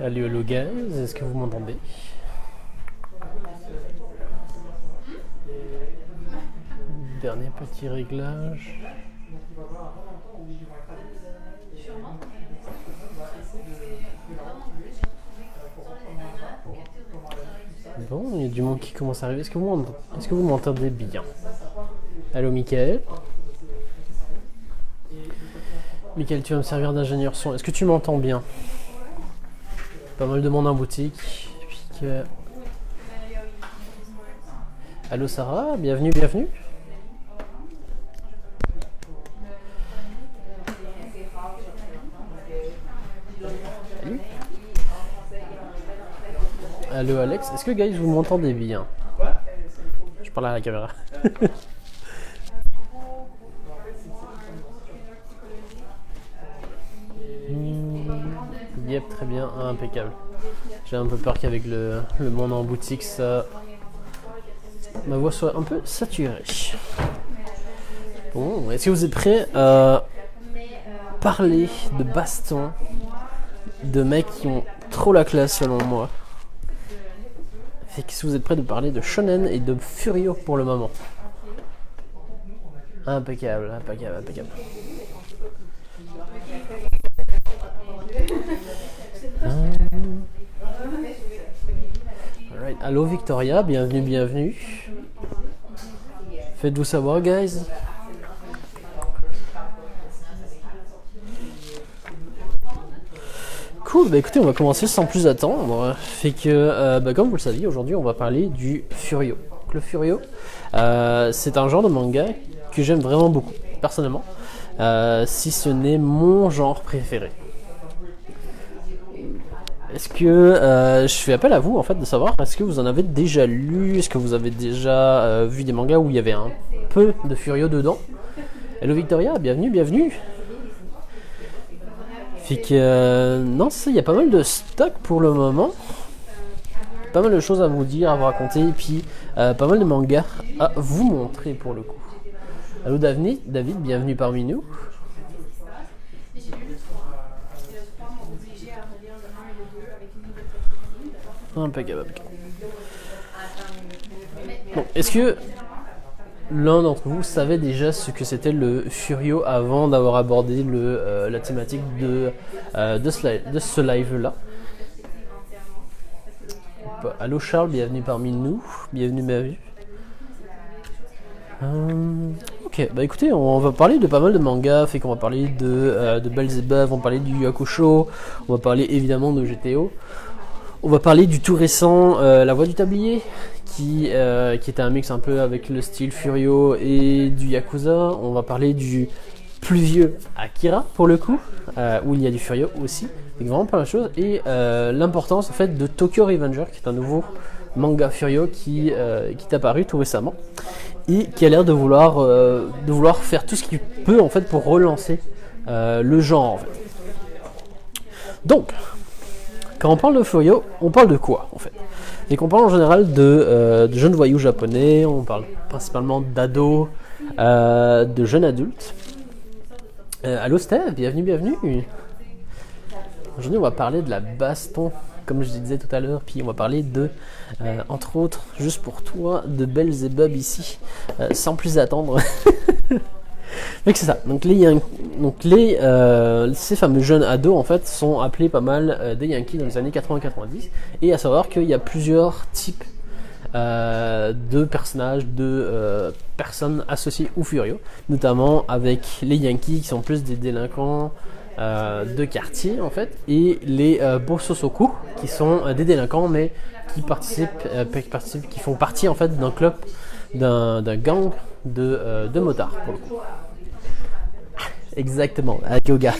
Allô, hello guys, est-ce que vous m'entendez? Dernier petit réglage. Bon, il y a du monde qui commence à arriver. Est-ce que vous m'entendez bien? Allô, Michael? Michael, tu vas me servir d'ingénieur son. Est-ce que tu m'entends bien? Pas mal de monde en boutique. Allô, Sarah? Bienvenue, bienvenue. Salut. Allô, Alex? Est-ce que, guys, vous m'entendez bien? Je parle à la caméra. Yep, très bien, impeccable. J'ai un peu peur qu'avec le monde en boutique, ma voix soit un peu saturée. Bon, est-ce que vous êtes prêts à parler de baston, de mecs qui ont trop la classe selon moi? Est-ce que vous êtes prêts de parler de shonen et de furio pour le moment? Impeccable, impeccable, impeccable. Alright. Allô Victoria, bienvenue, bienvenue. Faites-vous savoir, guys. Cool, bah écoutez, on va commencer sans plus attendre. Fait que, comme vous le saviez, aujourd'hui on va parler du furio. Donc, le furio, c'est un genre de manga que j'aime vraiment beaucoup, personnellement, si ce n'est mon genre préféré. Est-ce que je fais appel à vous en fait de savoir, est-ce que vous en avez déjà lu, est-ce que vous avez déjà vu des mangas où il y avait un peu de furio dedans? Hello Victoria, bienvenue, bienvenue. Fait que non, il y a pas mal de stock pour le moment, pas mal de choses à vous dire, à vous raconter, et puis pas mal de mangas à vous montrer pour le coup. Hello David, bienvenue parmi nous. Impeccable. Bon, est-ce que l'un d'entre vous savait déjà ce que c'était le furio avant d'avoir abordé la thématique de ce live-là? Allô Charles, bienvenue parmi nous. Bienvenue. Ok, bah écoutez, on va parler de pas mal de mangas, fait qu'on va parler de Belzebub, on va parler du Yu Hakusho, on va parler évidemment de GTO. On va parler du tout récent La Voix du Tablier, qui était un mix un peu avec le style Furio et du Yakuza. On va parler du plus vieux Akira, pour le coup, où il y a du Furio aussi. Donc vraiment plein de choses. Et l'importance en fait de Tokyo Revenger, qui est un nouveau manga Furio qui est apparu tout récemment. Et qui a l'air de vouloir faire tout ce qu'il peut en fait pour relancer le genre en fait. Donc, quand on parle de furio, on parle de quoi en fait? Et qu'on parle en général de jeunes voyous japonais, on parle principalement d'ados, de jeunes adultes. Allô Steph, bienvenue. Aujourd'hui on va parler de la baston, comme je disais tout à l'heure, puis on va parler entre autres, juste pour toi, de Belzebub ici, sans plus attendre. Donc c'est ça. Donc ces fameux jeunes ados en fait sont appelés pas mal des Yankees dans les années 80-90. Et à savoir qu'il y a plusieurs types de personnages, de personnes associées au Furio, notamment avec les Yankees qui sont plus des délinquants de quartier en fait, et les Bososoku qui sont des délinquants mais qui qui font partie en fait d'un club, d'un gang de motards pour le coup. Exactement, à yoga.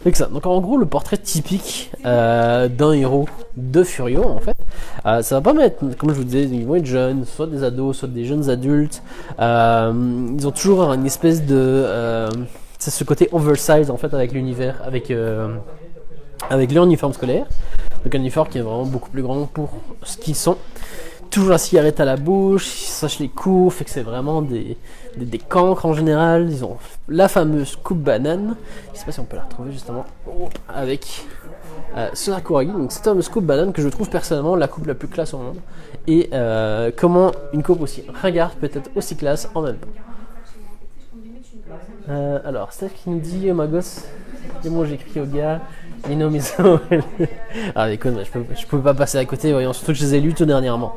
Donc en gros le portrait typique d'un héros de Furio en fait, ça va pas mettre, comme je vous disais, ils vont être jeunes, soit des ados, soit des jeunes adultes. Ils ont toujours une espèce de c'est ce côté oversize en fait avec l'univers, avec leur uniforme scolaire. Donc un uniforme qui est vraiment beaucoup plus grand pour ce qu'ils sont. toujours la cigarette à la bouche, ils sachent les coups, fait que c'est vraiment des cancres en général. Ils ont la fameuse coupe banane, je sais pas si on peut la retrouver justement, avec Sakuragi, donc cette fameuse coupe banane que je trouve personnellement la coupe la plus classe au monde. Et comment une coupe aussi ringarde peut être aussi classe en même temps. Alors, Steph qui nous dit, oh ma gosse, et moi j'écris au gars, Inomiso. Ah, déconne, je peux pas passer à côté, voyons, surtout que je les ai lus tout dernièrement.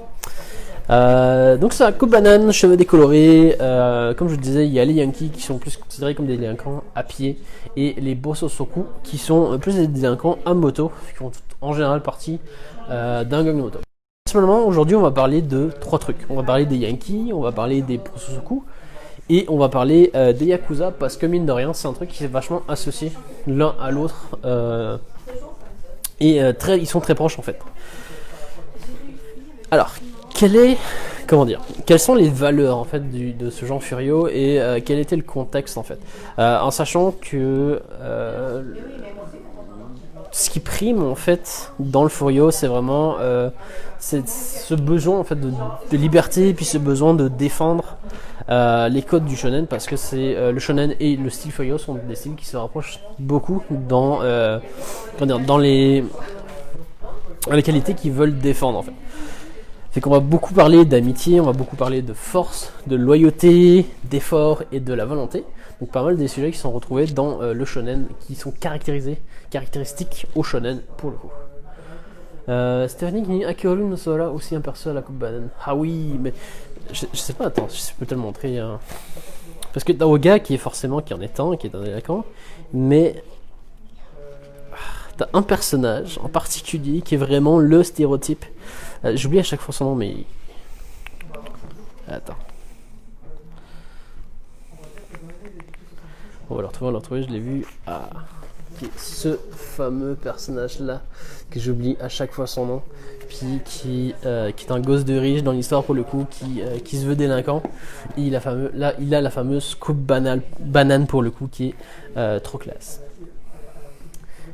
Donc, ça, coupe banane, cheveux décolorés. Comme je disais, il y a les Yankees qui sont plus considérés comme des délinquants à pied, et les Bososoku qui sont plus des délinquants à moto, qui font en général partie d'un gang de moto. Personnellement, aujourd'hui, on va parler de 3 trucs. On va parler des Yankees, on va parler des Bososoku. Et on va parler des Yakuza parce que mine de rien c'est un truc qui est vachement associé l'un à l'autre et ils sont très proches en fait. Alors, quelles sont les valeurs en fait de ce genre Furio et quel était le contexte en fait, en sachant que ce qui prime en fait dans le Furio c'est vraiment c'est ce besoin en fait de liberté et puis ce besoin de défendre les codes du shonen parce que c'est le shonen et le style Furio sont des styles qui se rapprochent beaucoup dans les qualités qu'ils veulent défendre en fait. Fait qu'on va beaucoup parler d'amitié, on va beaucoup parler de force, de loyauté, d'effort et de la volonté. Donc pas mal des sujets qui sont retrouvés dans le shonen, qui sont caractéristiques au shonen pour le coup. Stéphanie qui dit Akiharu no Sora aussi un perso à la coupe banane. Ah oui, mais je sais pas, attends, je peux te le montrer. Hein. Parce que Daoga qui est un délinquant, mais t'as un personnage en particulier qui est vraiment le stéréotype. J'oublie à chaque fois son nom, mais. Attends. On va le retrouver, je l'ai vu. Ah. Ce fameux personnage-là, que j'oublie à chaque fois son nom, puis qui est un gosse de riche dans l'histoire pour le coup, qui se veut délinquant. Et il a la fameuse coupe banane pour le coup, qui est trop classe.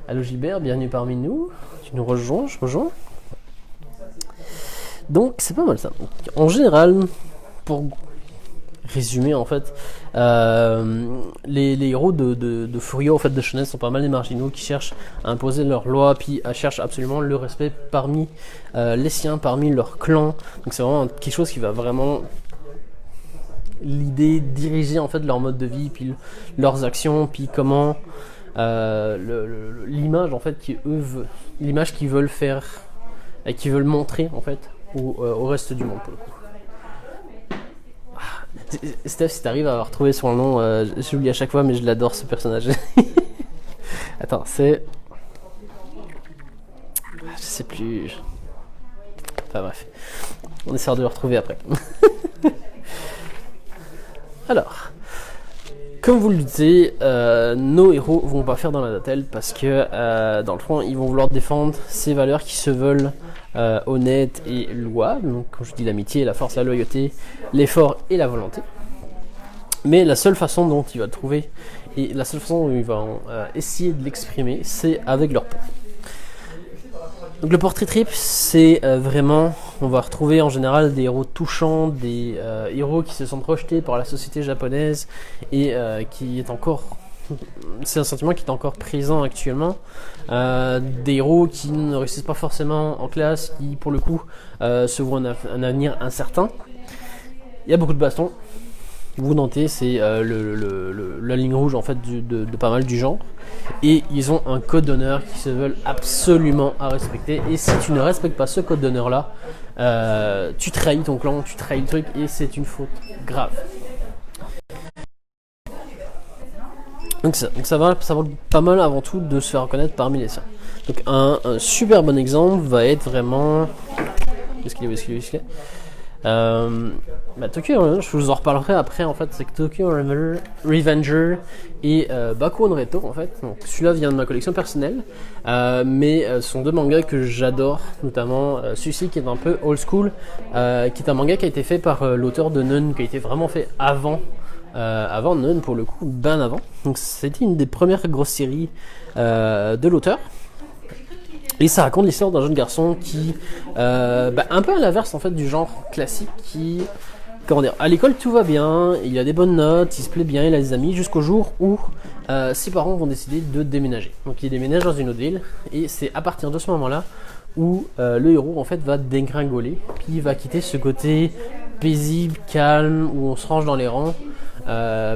Allô Gilbert, bienvenue parmi nous. Tu nous rejoins, je rejoins. Donc c'est pas mal ça. Donc, en général, pour résumer en fait, les héros de Furio en fait de shonen sont pas mal des marginaux qui cherchent à imposer leurs lois, puis cherchent absolument le respect parmi les siens, parmi leur clan. Donc c'est vraiment quelque chose qui va vraiment l'idée diriger en fait leur mode de vie, puis leurs actions, puis comment l'image en fait l'image qu'ils veulent faire et qu'ils veulent montrer en fait au reste du monde pour le coup. Steph, si t'arrives à retrouver son nom, j'oublie à chaque fois, mais je l'adore ce personnage. Attends, c'est. Je sais plus. Enfin bref, on essaiera de le retrouver après. Alors, comme vous le disiez, nos héros vont pas faire dans la dentelle parce que dans le fond, ils vont vouloir défendre ces valeurs qui se veulent honnêtes et louables. Donc, comme je dis, l'amitié, la force, la loyauté, l'effort et la volonté. Mais la seule façon dont il va trouver et la seule façon dont ils vont essayer de l'exprimer, c'est avec leur peau. Donc le portrait trip, c'est vraiment, on va retrouver en général des héros touchants, des héros qui se sentent rejetés par la société japonaise et qui est encore, c'est un sentiment qui est encore présent actuellement. Des héros qui ne réussissent pas forcément en classe, qui pour le coup se voient un avenir incertain. Il y a beaucoup de bastons. Vous notez, c'est la ligne rouge en fait de pas mal du genre. Et ils ont un code d'honneur qui se veulent absolument à respecter. Et si tu ne respectes pas ce code d'honneur là, tu trahis ton clan, tu trahis le truc et c'est une faute grave. Donc ça va pas mal avant tout de se faire reconnaître parmi les siens. Donc un super bon exemple va être vraiment... Où est-ce qu'il est Tokyo, je vous en reparlerai après en fait, c'est que Tokyo Revenger et Bakuo no Reto en fait. Donc celui-là vient de ma collection personnelle, mais ce sont deux mangas que j'adore, notamment celui-ci qui est un peu old school, qui est un manga qui a été fait par l'auteur de Nun, qui a été vraiment fait avant Nun pour le coup, ben avant. Donc c'était une des premières grosses séries de l'auteur. Et ça raconte l'histoire d'un jeune garçon qui, un peu à l'inverse en fait du genre classique, qui, comment dire, à l'école tout va bien, il a des bonnes notes, il se plaît bien, il a des amis, jusqu'au jour où ses parents vont décider de déménager. Donc il déménage dans une autre ville, et c'est à partir de ce moment-là où le héros en fait va dégringoler, puis il va quitter ce côté paisible, calme, où on se range dans les rangs,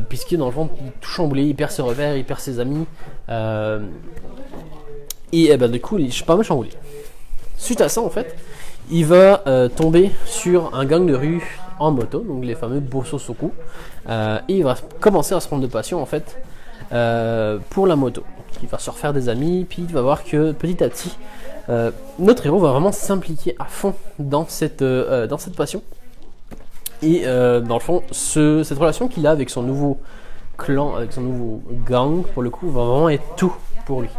puisque dans le fond il est tout chamboulé, il perd ses repères, il perd ses amis, et du coup il est pas mal chamboulé. Suite à ça en fait, il va tomber sur un gang de rue en moto, donc les fameux Bososoku, et il va commencer à se prendre de passion en fait pour la moto. Donc, il va se refaire des amis, puis il va voir que petit à petit, notre héros va vraiment s'impliquer à fond dans cette passion. Et dans le fond, cette relation qu'il a avec son nouveau clan, avec son nouveau gang, pour le coup, va vraiment être tout pour lui.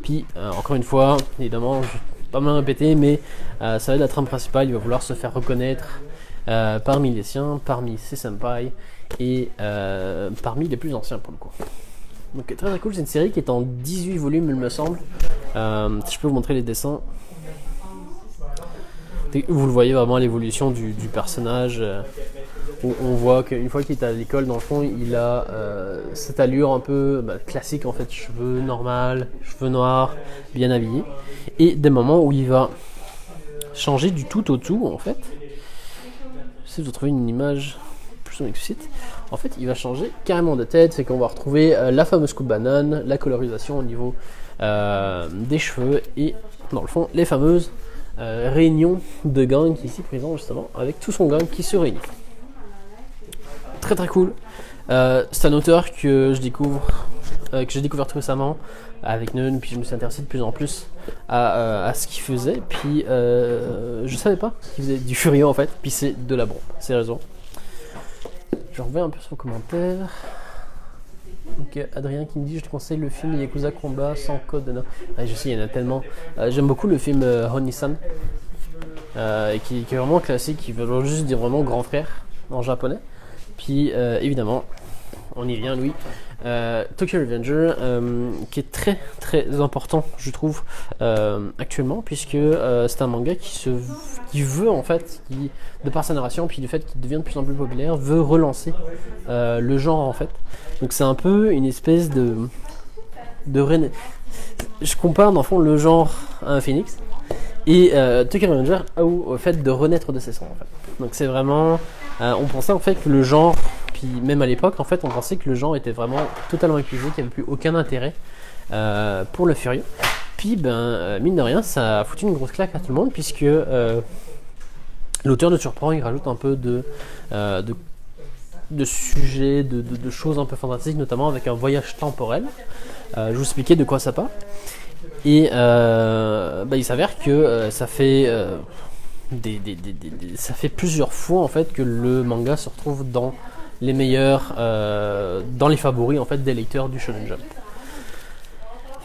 Puis, encore une fois, évidemment, je vais pas mal répéter, mais ça va être la trame principale. Il va vouloir se faire reconnaître parmi les siens, parmi ses senpai, et parmi les plus anciens pour le coup. Donc très très cool, c'est une série qui est en 18 volumes il me semble. Si je peux vous montrer les dessins. Vous le voyez vraiment l'évolution du personnage. Où on voit qu'une fois qu'il est à l'école, dans le fond, il a cette allure un peu classique en fait, cheveux normal, cheveux noirs, bien habillé. Et des moments où il va changer du tout au tout en fait. Si vous trouvez une image plus explicite, en fait il va changer carrément de tête, c'est qu'on va retrouver la fameuse coupe banane, la colorisation au niveau des cheveux et dans le fond les fameuses réunions de gang qui est ici présent justement avec tout son gang qui se réunit. Très très cool. C'est un auteur que je découvre, que j'ai découvert tout récemment avec Neun, puis je me suis intéressé de plus en plus à ce qu'il faisait, puis je savais pas qu'il faisait du Furio en fait, puis c'est de la bombe, c'est raison. Je reviens un peu sur vos commentaires. Donc Adrien qui me dit je te conseille le film Yakuza Combat sans code de nom. Je sais, il y en a tellement. J'aime beaucoup le film Honisan, qui est vraiment classique, qui veut juste dire vraiment grand frère en japonais. Puis évidemment, on y vient Louis. Tokyo Revenger, qui est très très important je trouve actuellement, puisque c'est un manga qui veut en fait, qui, de par sa narration puis du fait qu'il devient de plus en plus populaire, veut relancer le genre en fait. Donc c'est un peu une espèce de je compare dans le fond le genre à un phénix et Tokyo Revenger au fait de renaître de ses cendres en fait. Donc c'est vraiment on pensait en fait que le genre, puis même à l'époque en fait on pensait que le genre était vraiment totalement épuisé, qu'il n'y avait plus aucun intérêt pour le Furio. Puis mine de rien ça a foutu une grosse claque à tout le monde, puisque l'auteur nous surprend, il rajoute un peu de sujets, de choses un peu fantastiques, notamment avec un voyage temporel. Je vous expliquais de quoi ça parle. Et il s'avère que ça fait ça fait plusieurs fois en fait que le manga se retrouve dans les meilleurs, dans les favoris en fait des lecteurs du Shonen Jump.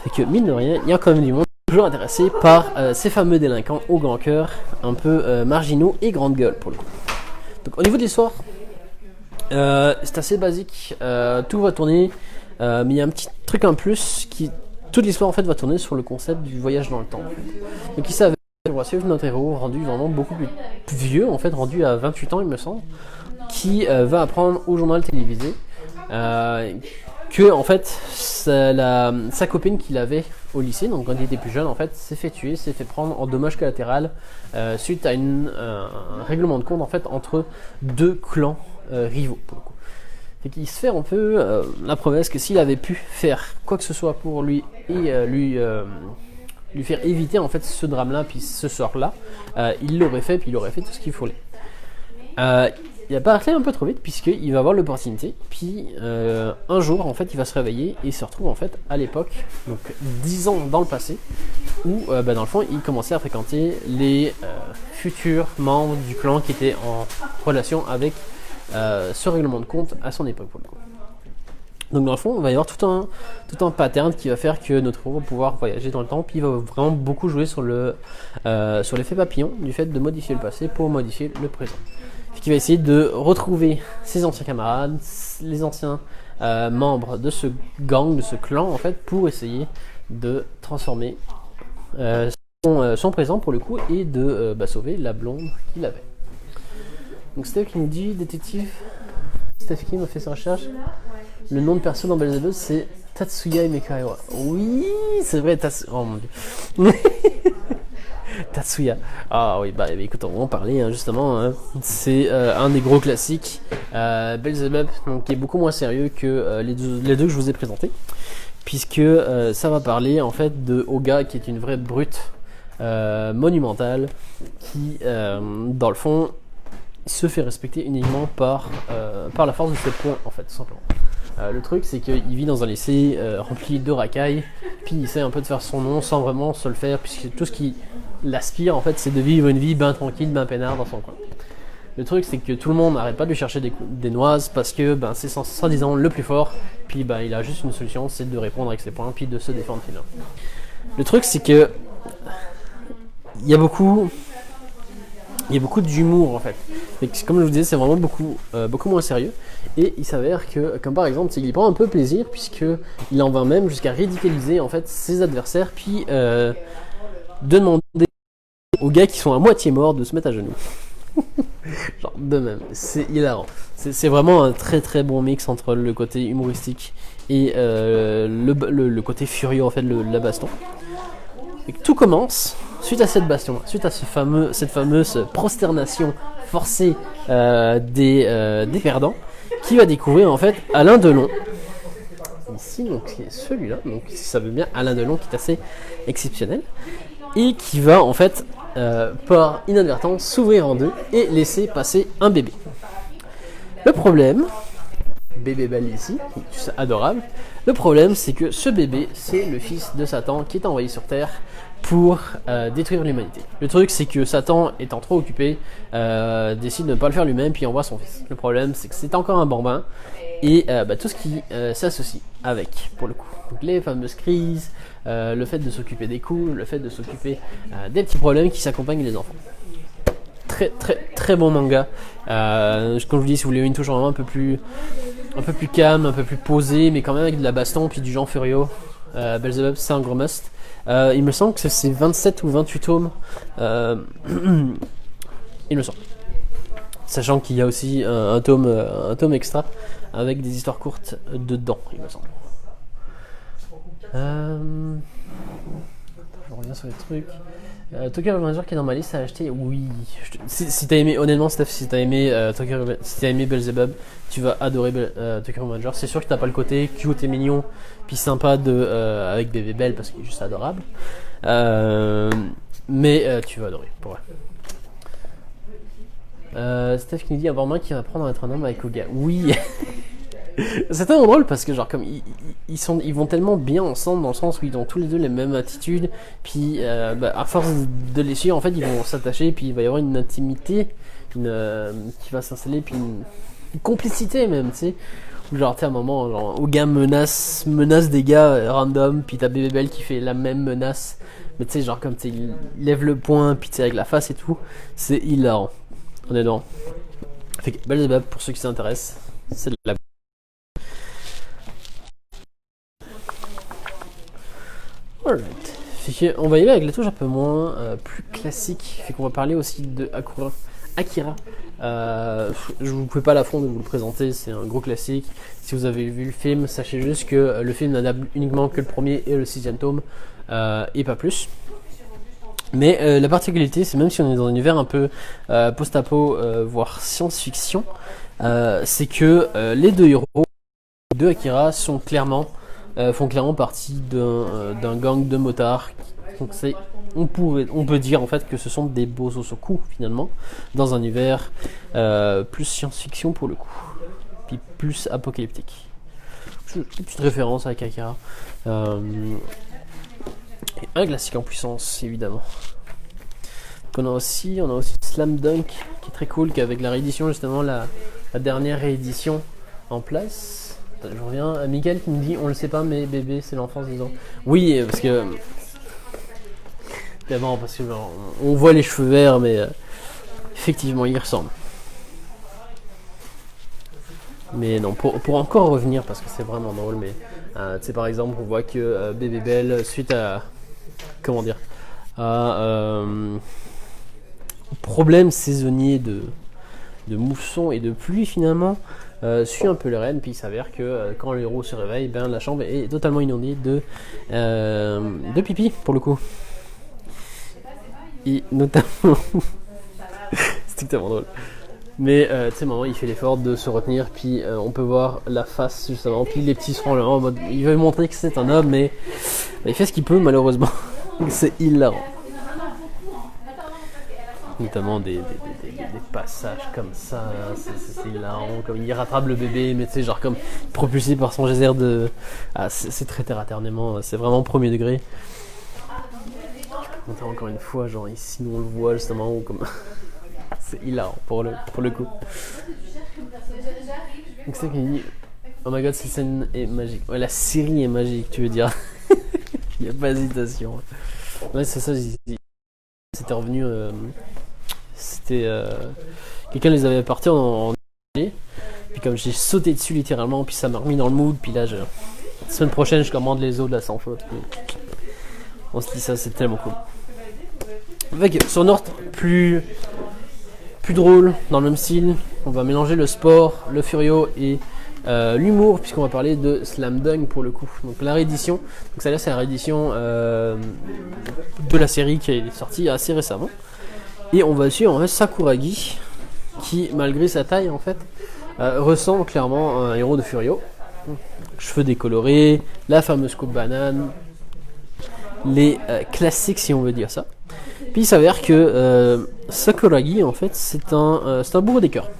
Fait que mine de rien, il y a quand même du monde toujours intéressé par ces fameux délinquants au grand cœur, un peu marginaux et grande gueule pour le coup. Donc au niveau de l'histoire, c'est assez basique, tout va tourner, mais il y a un petit truc en plus qui, toute l'histoire en fait va tourner sur le concept du voyage dans le temps. En fait. Donc il s'avère qu'on va suivre notre héros rendu vraiment beaucoup plus vieux, en fait rendu à 28 ans il me semble, qui va apprendre au journal télévisé que en fait sa copine qu'il avait au lycée, donc quand il était plus jeune en fait, s'est fait tuer, s'est fait prendre en dommage collatéral suite à un règlement de compte en fait entre deux clans rivaux pour le coup. Fait qu'il se fait un peu la promesse que s'il avait pu faire quoi que ce soit pour lui et lui faire éviter en fait ce drame-là puis ce sort-là, il l'aurait fait, puis il aurait fait tout ce qu'il fallait. Il a parlé un peu trop vite, puisqu'il va avoir l'opportunité, puis un jour en fait il va se réveiller et il se retrouve en fait à l'époque, donc 10 ans dans le passé, où dans le fond il commençait à fréquenter les futurs membres du clan qui étaient en relation avec ce règlement de compte à son époque pour le coup. Donc dans le fond, il va y avoir tout un pattern qui va faire que notre héros va pouvoir voyager dans le temps, puis il va vraiment beaucoup jouer sur l'effet papillon, du fait de modifier le passé pour modifier le présent. Qui va essayer de retrouver ses anciens camarades, les anciens membres de ce gang, de ce clan en fait, pour essayer de transformer son présent pour le coup et de sauver la blonde qu'il avait. Donc Steph qui nous dit, détective, Steph Kim a fait sa recherche, le nom de perso dans Belzebub c'est Tatsuya Imekawa. Oui, c'est vrai, Tatsuya. Oh mon dieu. Tatsuya. Ah oui, bah écoute, on va en parler justement. Hein. C'est un des gros classiques. Belzebub, donc, qui est beaucoup moins sérieux que les deux que je vous ai présentés. Puisque ça va parler en fait de Oga qui est une vraie brute monumentale qui, dans le fond, se fait respecter uniquement par la force de ses poings, en fait, tout simplement. Le truc, c'est qu'il vit dans un lycée rempli de racailles, puis il essaie un peu de faire son nom sans vraiment se le faire, puisque tout ce qui l'aspire, en fait, c'est de vivre une vie bien tranquille, bien peinard dans son coin. Le truc, c'est que tout le monde n'arrête pas de lui chercher des noises parce que c'est soi-disant le plus fort, puis il a juste une solution, c'est de répondre avec ses poings, puis de se défendre finalement. Le truc, c'est que il y a beaucoup d'humour en fait. Mais comme je vous disais, c'est vraiment beaucoup moins sérieux. Et il s'avère que, comme par exemple, il y prend un peu plaisir puisqu'il en va même jusqu'à ridiculiser en fait ses adversaires, puis demander aux gars qui sont à moitié morts de se mettre à genoux. Genre de même, c'est hilarant. C'est vraiment un très très bon mix entre le côté humoristique et le côté furieux en fait de la baston. Et tout commence suite à cette baston, suite à cette fameuse prosternation forcée des perdants, qui va découvrir en fait Alain Delon. Ici, donc c'est celui-là, donc si ça veut bien, Alain Delon qui est assez exceptionnel, et qui va en fait par inadvertance s'ouvrir en deux et laisser passer un bébé. Le problème, bébé belle ici, c'est adorable. Le problème, c'est que ce bébé, c'est le fils de Satan qui est envoyé sur Terre pour détruire l'humanité. Le truc, c'est que Satan, étant trop occupé, décide de ne pas le faire lui-même, puis envoie son fils. Le problème, c'est que c'est encore un bambin, et tout ce qui s'associe avec, pour le coup. Donc, les fameuses crises, le fait de s'occuper des coups, le fait de s'occuper des petits problèmes qui s'accompagnent les enfants. Très très très bon manga. Comme je vous dis, si vous voulez une touche vraiment un peu plus calme, un peu plus posée, mais quand même avec de la baston puis du genre Furio, Belzebub c'est un gros must. Il me semble que c'est 27 ou 28 tomes. Il me semble. Sachant qu'il y a aussi un tome extra avec des histoires courtes dedans, il me semble. Je reviens sur les trucs. Tokyo Revenger qui est dans ma liste à acheter, oui. Si t'as aimé, honnêtement, Steph, si t'as aimé Belzebub, tu vas adorer Tokyo Revenger. C'est sûr que t'as pas le côté cute et mignon, puis sympa avec Bébé Belle parce qu'il est juste adorable. Mais tu vas adorer, pour vrai. Steph qui nous dit avoir moins qui va apprendre à être un homme avec Oga. Oui. C'est tellement drôle parce que genre comme ils vont tellement bien ensemble dans le sens où ils ont tous les deux les mêmes attitudes, puis à force de les suivre en fait ils vont s'attacher, puis il va y avoir une intimité qui va s'installer, puis une complicité même, tu sais, où genre tu sais à un moment genre Oga menace des gars random, puis t'as Bébé Belle qui fait la même menace, mais tu sais genre comme tu sais il lève le poing, puis tu sais avec la face et tout, c'est hilarant, honnêtement. Fait que Belzebub, pour ceux qui s'intéressent, c'est de la... Alright. On va y aller avec les touches un peu moins plus classiques. Fait qu'on va parler aussi de Akira. Je vous pouvez pas l'affront de vous le présenter, c'est un gros classique. Si vous avez vu le film, sachez juste que le film n'adapte uniquement que le premier et le 6e tome, et pas plus. Mais la particularité, c'est même si on est dans un univers un peu post-apo, voire science-fiction, c'est que les deux héros de Akira font clairement partie d'un gang de motards. Donc on peut dire en fait que ce sont des Bosozoku finalement, dans un univers plus science-fiction pour le coup, puis plus apocalyptique. Une petite référence avec Akira. Et un classique en puissance évidemment. Donc on a aussi Slam Dunk qui est très cool, qu'avec la réédition justement la dernière réédition en place. Je reviens à Mickaël qui me dit on le sait pas mais bébé c'est l'enfance des ans. Oui parce que d'abord parce que genre, on voit les cheveux verts mais effectivement il ressemble. Mais non, pour encore revenir parce que c'est vraiment drôle, mais tu sais par exemple on voit que Bébé Belle suite à aux problèmes saisonniers de mousson et de pluie finalement, suit un peu le rênes, puis il s'avère que quand le héros se réveille, ben, la chambre est totalement inondée de pipi pour le coup. Et notamment, c'est tellement drôle. Mais tu sais, maman, il fait l'effort de se retenir, puis on peut voir la face justement, puis les petits seront là en mode, il veut montrer que c'est un homme, mais il fait ce qu'il peut malheureusement. C'est hilarant. Notamment des passages comme ça, c'est hilarant, comme il rattrape le bébé, mais tu sais, genre comme propulsé par son geyser de... Ah, c'est très terre à terre, c'est vraiment premier degré. Je peux encore une fois, genre ici nous on le voit justement, ou comme... c'est hilarant pour le coup. Donc c'est qu'il dit, oh my god, cette scène est magique. Ouais, la série est magique, tu veux dire. Il n'y a pas d'hésitation. Ouais, c'est ça, c'était revenu... quelqu'un les avait apportés en puis comme j'ai sauté dessus littéralement, puis ça m'a remis dans le mood, puis là la semaine prochaine je commande les os de la sans faute. On se dit ça, c'est tellement cool. Avec sur North plus drôle, dans le même style, on va mélanger le sport, le furio et l'humour, puisqu'on va parler de Slam Dunk pour le coup. Donc la réédition, donc celle-là c'est la réédition de la série qui est sortie assez récemment. Et on va suivre en fait Sakuragi, qui malgré sa taille en fait ressemble clairement à un héros de Furio. Cheveux décolorés, la fameuse coupe banane, les classiques si on veut dire ça. Puis il s'avère que Sakuragi en fait c'est un bourreau des cœurs.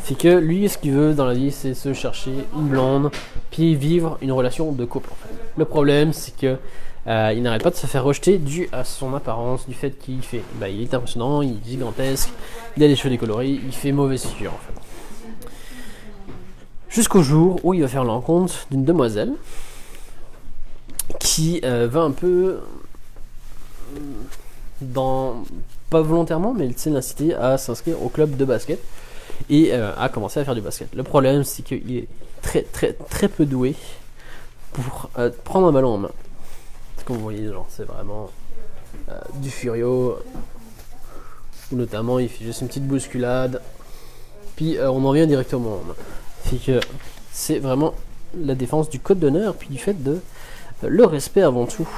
C'est que lui ce qu'il veut dans la vie c'est se chercher une blonde, puis vivre une relation de couple en fait. Le problème c'est que il n'arrête pas de se faire rejeter dû à son apparence, du fait qu'il fait, il est impressionnant, il est gigantesque, il a les cheveux décolorés, il fait mauvaise figure en fait. Jusqu'au jour où il va faire la rencontre d'une demoiselle qui va un peu pas volontairement, mais l'inciter à s'inscrire au club de basket et à commencer à faire du basket. Le problème c'est qu'il est très très très peu doué pour prendre un ballon en main. Comme vous voyez, genre c'est vraiment du furio, où notamment il fait juste une petite bousculade, puis on en vient directement en main. Fait que c'est vraiment la défense du code d'honneur, puis du fait de le respect avant tout.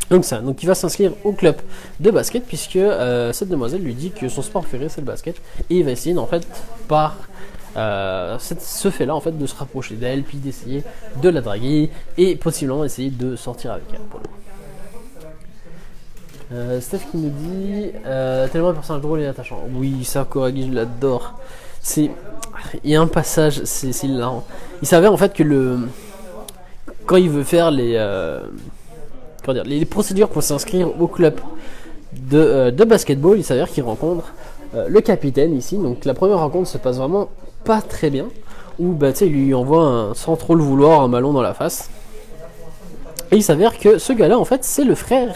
Donc il va s'inscrire au club de basket, puisque cette demoiselle lui dit que son sport préféré c'est le basket, et il va essayer en fait par ce fait là en fait de se rapprocher d'elle, puis d'essayer de la draguer et possiblement essayer de sortir avec elle pour le Steph qui nous dit tellement un personnage drôle et attachant. Oui, Sakuragi je l'adore. Il y a un passage, c'est hilarant. Il s'avère en fait que quand il veut faire les procédures pour s'inscrire au club de basketball, il s'avère qu'il rencontre le capitaine ici. Donc la première rencontre se passe vraiment pas très bien, où il lui envoie sans trop le vouloir un ballon dans la face, et il s'avère que ce gars là en fait c'est le frère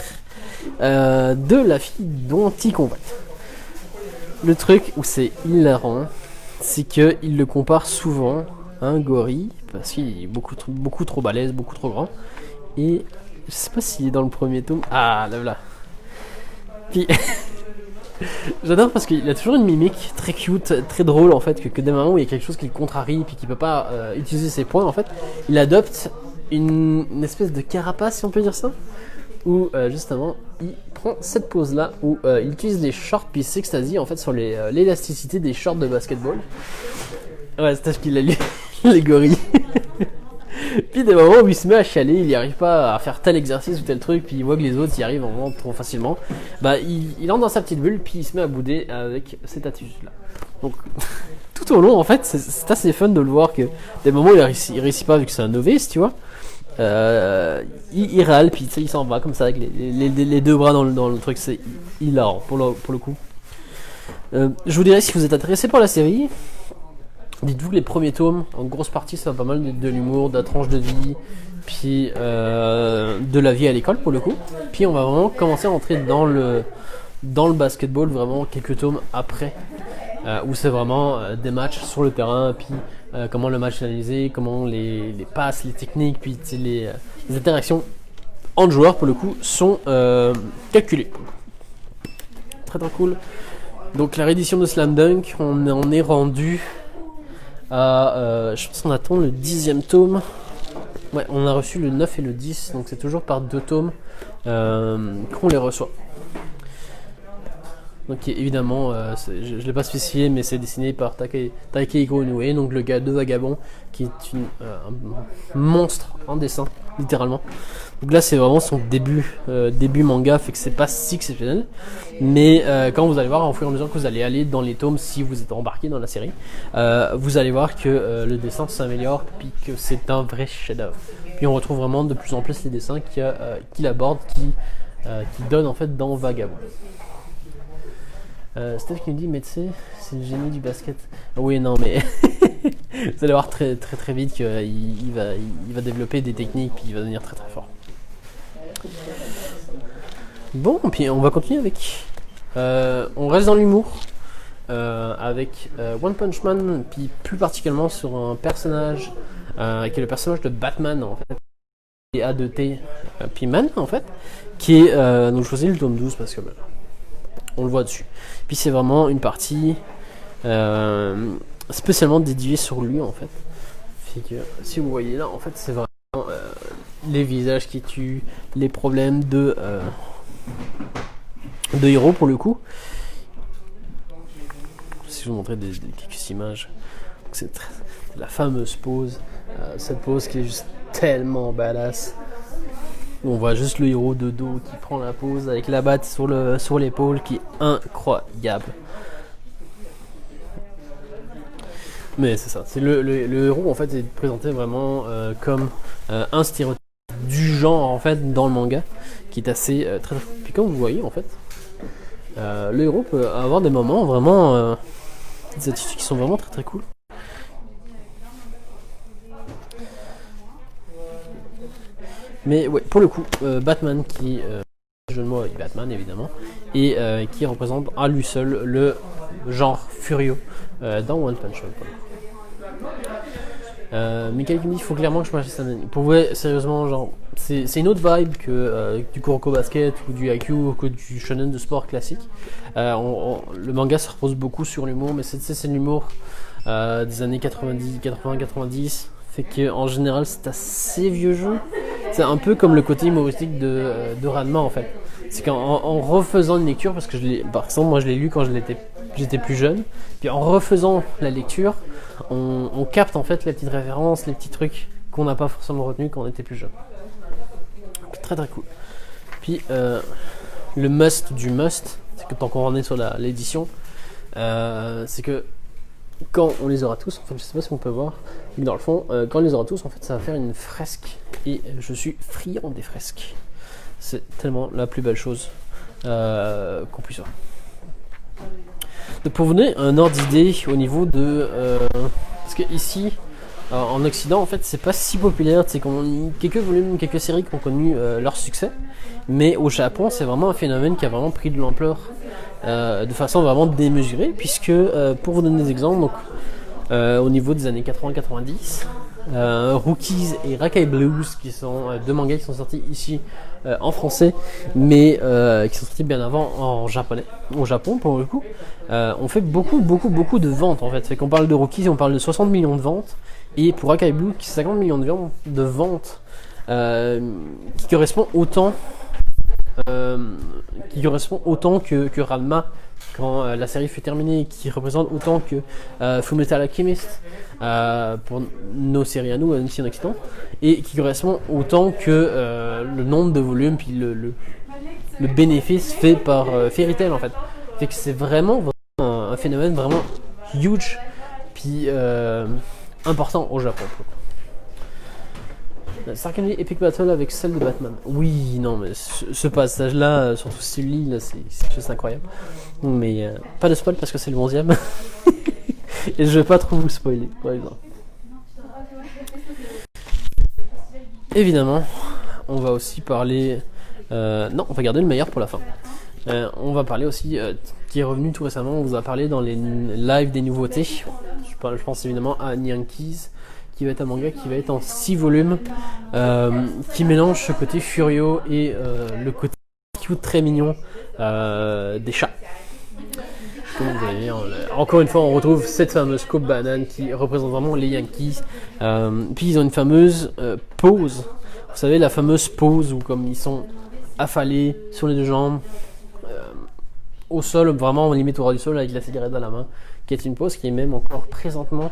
de la fille dont il combat. Le truc où c'est hilarant, c'est qu'il le compare souvent à un gorille parce qu'il est beaucoup trop balèze, beaucoup trop grand, et je sais pas s'il est dans le premier tome. Ah là puis j'adore parce qu'il a toujours une mimique très cute, très drôle en fait, que des moments où il y a quelque chose qui le contrarie puis qu'il peut pas utiliser ses points en fait, il adopte une espèce de carapace si on peut dire ça, où justement il prend cette pose là où il utilise les shorts puis il s'extasie en fait sur l'élasticité des shorts de basketball. Ouais, c'est qu'il a lu les gorilles. Puis des moments où il se met à chialer, il n'y arrive pas à faire tel exercice ou tel truc, puis il voit que les autres y arrivent vraiment trop facilement, il entre dans sa petite bulle, puis il se met à bouder avec cette attitude là. Donc tout au long en fait c'est assez fun de le voir que des moments où il réussit pas vu que c'est un novice, tu vois, il râle, puis il s'en va comme ça avec les deux bras dans le truc, c'est hilarant pour le coup. Je vous dirais, si vous êtes intéressé par la série, dites-vous que les premiers tomes, en grosse partie, ça va pas mal de l'humour, de la tranche de vie, puis de la vie à l'école pour le coup. Puis on va vraiment commencer à entrer dans le basketball vraiment quelques tomes après, où c'est vraiment des matchs sur le terrain, puis comment le match est analysé, comment les passes, les techniques, puis les interactions en joueurs pour le coup sont calculés. Très très cool. Donc la réédition de Slam Dunk, on en est rendu à, je pense qu'on attend le 10e tome. Ouais, on a reçu le 9 et le 10, donc c'est toujours par 2 tomes qu'on les reçoit. Donc évidemment, je ne l'ai pas spécifié, mais c'est dessiné par Takehiko Inoue, donc le gars de Vagabond, qui est un monstre en dessin, littéralement. Donc là c'est vraiment son début manga, fait que c'est pas si exceptionnel. Mais quand vous allez voir, au fur et à mesure que vous allez aller dans les tomes, si vous êtes embarqué dans la série, vous allez voir que le dessin s'améliore, puis que c'est un vrai chef-d'œuvre. Puis on retrouve vraiment de plus en plus les dessins qu'il aborde, qui donne en fait dans Vagabond. Steph qui nous dit, mais tu sais, c'est le génie du basket. Oui, non, mais vous allez voir très très très vite qu'il va développer des techniques, puis il va devenir très très fort. Bon, puis on va continuer avec. On reste dans l'humour avec One Punch Man, puis plus particulièrement sur un personnage qui est le personnage de Batman en fait. Et A2T, puis Man en fait, qui est. Donc je choisis le tome 12 parce que. On le voit dessus. Puis c'est vraiment une partie spécialement dédiée sur lui en fait. Fait que, si vous voyez là, en fait, c'est vraiment les visages qui tuent, les problèmes de héros pour le coup. Si je vous montrais quelques images, c'est la fameuse pose, cette pose qui est juste tellement badass. On voit juste le héros de dos qui prend la pose avec la batte sur l'épaule qui est incroyable. Mais c'est ça, c'est le héros en fait est présenté vraiment comme un stéréotype du genre en fait dans le manga qui est assez très. Puis comme vous voyez en fait, le héros peut avoir des moments vraiment des attitudes qui sont vraiment très très cool. Mais ouais, pour le coup, Batman qui, jeu de mots avec Batman évidemment, et qui représente à lui seul le genre furieux dans One Punch Man. Michael qui me dit il faut clairement que je m'achète un anime. Pour vrai, sérieusement, genre, c'est une autre vibe que du Kuroko Basket ou du Haikyuu ou que du shonen de sport classique. Le manga se repose beaucoup sur l'humour, mais c'est l'humour des années 80-90. Fait qu'en général, c'est assez vieux jeu. C'est un peu comme le côté humoristique de Ranma en fait. C'est qu'en refaisant une lecture, parce que par exemple, moi je l'ai lu quand j'étais plus jeune, puis en refaisant la lecture, on capte en fait les petites références, les petits trucs qu'on n'a pas forcément retenus quand on était plus jeune. Très très cool. Puis le must du must, c'est que tant qu'on en est sur l'édition, c'est que quand on les aura tous, en fait, je sais pas si on peut voir, mais dans le fond, quand on les aura tous, en fait, ça va faire une fresque. Et je suis friand des fresques. C'est tellement la plus belle chose qu'on puisse voir. Donc pour vous donner un ordre d'idée au niveau de... parce que ici, en Occident, en fait, c'est pas si populaire. C'est quelques volumes, quelques séries qui ont connu leur succès. Mais au Japon, c'est vraiment un phénomène qui a vraiment pris de l'ampleur de façon vraiment démesurée. Puisque, pour vous donner des exemples, donc, au niveau des années 80-90, Rookies et Rakai Blues, qui sont deux mangas qui sont sortis ici en français, mais qui sont sortis bien avant en japonais, au Japon pour le coup, on fait beaucoup de ventes en fait. Fait qu'on parle de Rookies, on parle de 60 millions de ventes, et pour Rakai Blue, 50 millions de ventes, qui correspond autant que Ranma quand la série fut terminée, qui représente autant que Fullmetal Alchemist pour nos séries à nous ici en Occident, et qui correspond autant que le nombre de volumes puis le bénéfice fait par Fairy Tail en fait. Fait que c'est vraiment un phénomène vraiment huge puis important au Japon. Sarkany Epic Battle avec celle de Batman. Oui, non, mais ce passage-là, surtout celui-là, c'est juste incroyable. Mais pas de spoil parce que c'est le 11e. Et je vais pas trop vous spoiler, par exemple. Évidemment, on va aussi parler... non, on va garder le meilleur pour la fin. On va parler aussi, qui est revenu tout récemment, on vous a parlé dans les lives des nouveautés. Je pense évidemment à Nyankees, qui va être un manga qui va être en 6 volumes, qui mélange ce côté Furio et le côté cute très mignon des chats. Comme vous voyez, encore une fois, on retrouve cette fameuse coupe banane qui représente vraiment les Yankees. Puis ils ont une fameuse pose. Vous savez, la fameuse pose où comme ils sont affalés sur les deux jambes, au sol, vraiment limite au ras du sol avec la cigarette dans la main, qui est une pose qui est même encore présentement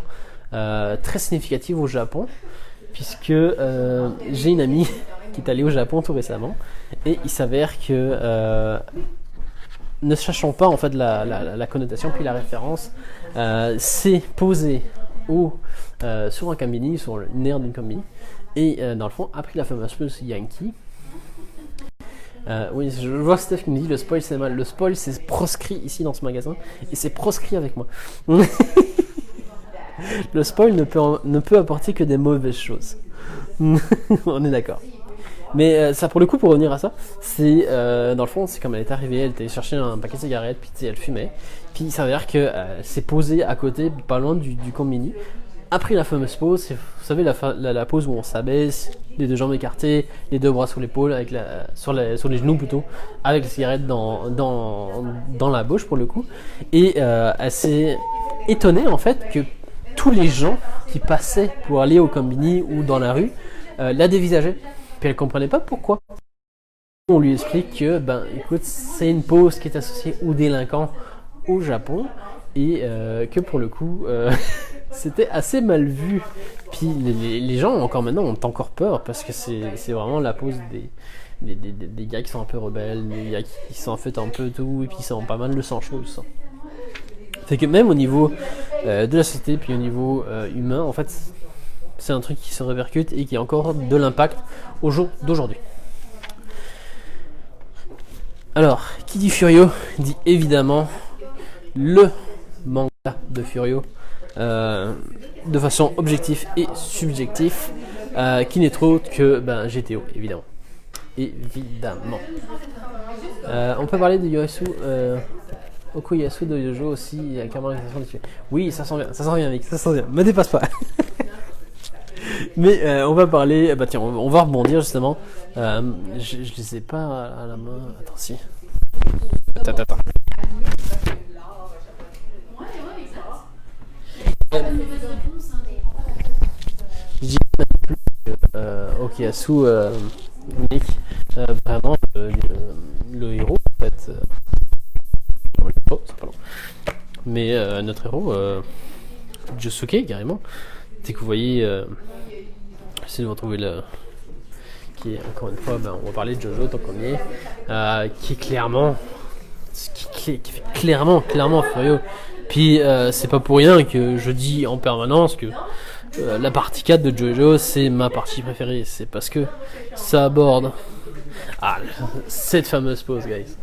très significative au Japon, puisque j'ai une amie qui est allée au Japon tout récemment, et il s'avère que ne sachant pas en fait la connotation puis la référence, c'est posé sur un kombini, sur le nerf d'une kombini, et dans le fond a pris la fameuse pose Yankee. Oui, je vois Steph qui me dit le spoil c'est mal. Le spoil c'est proscrit ici dans ce magasin et c'est proscrit avec moi. Le spoil ne peut apporter que des mauvaises choses. On est d'accord. Mais ça pour le coup, pour revenir à ça, c'est dans le fond, c'est comme elle est arrivée, elle était chercher un paquet de cigarettes, puis elle fumait. Puis il s'avère que c'est posé à côté, pas loin du kombini. Après la fameuse pose, vous savez la pose où on s'abaisse, les deux jambes écartées, les deux bras sur l'épaule, sur les genoux plutôt, avec la cigarette dans la bouche pour le coup. Et elle s'est étonnée en fait que tous les gens qui passaient pour aller au kombini ou dans la rue la dévisageaient. Puis elle comprenait pas pourquoi. On lui explique que, écoute, c'est une pose qui est associée aux délinquants au Japon et que pour le coup, c'était assez mal vu. Puis les gens encore maintenant ont encore peur parce que c'est vraiment la pose des gars qui sont un peu rebelles, des gars qui sont en fait un peu tout et puis qui ont pas mal de sang chaud. Ça. Fait que même au niveau de la société puis au niveau humain, en fait, c'est un truc qui se répercute et qui a encore de l'impact au jour d'aujourd'hui. Alors, qui dit Furio dit évidemment le manga de Furio, de façon objective et subjective, qui n'est autre que GTO, évidemment. On peut parler de Yoasu, Okuyasu de Yojo aussi, il y a carrément une dessus. Oui, ça sent bien, mec, ça sent bien, me dépasse pas. Mais on va parler, tiens, on va rebondir justement. Je les ai pas à la main. Attends, si. Attends. Je dis plus Okuyasu Nick, vraiment le héros en fait. C'est pas long. Mais notre héros, Josuke carrément. Dès que vous voyez, j'essaie de retrouver qui est encore une fois, on va parler de Jojo tant qu'on y est, qui fait clairement furieux. Puis c'est pas pour rien que je dis en permanence que la partie 4 de Jojo c'est ma partie préférée. C'est parce que ça aborde cette fameuse pose, guys.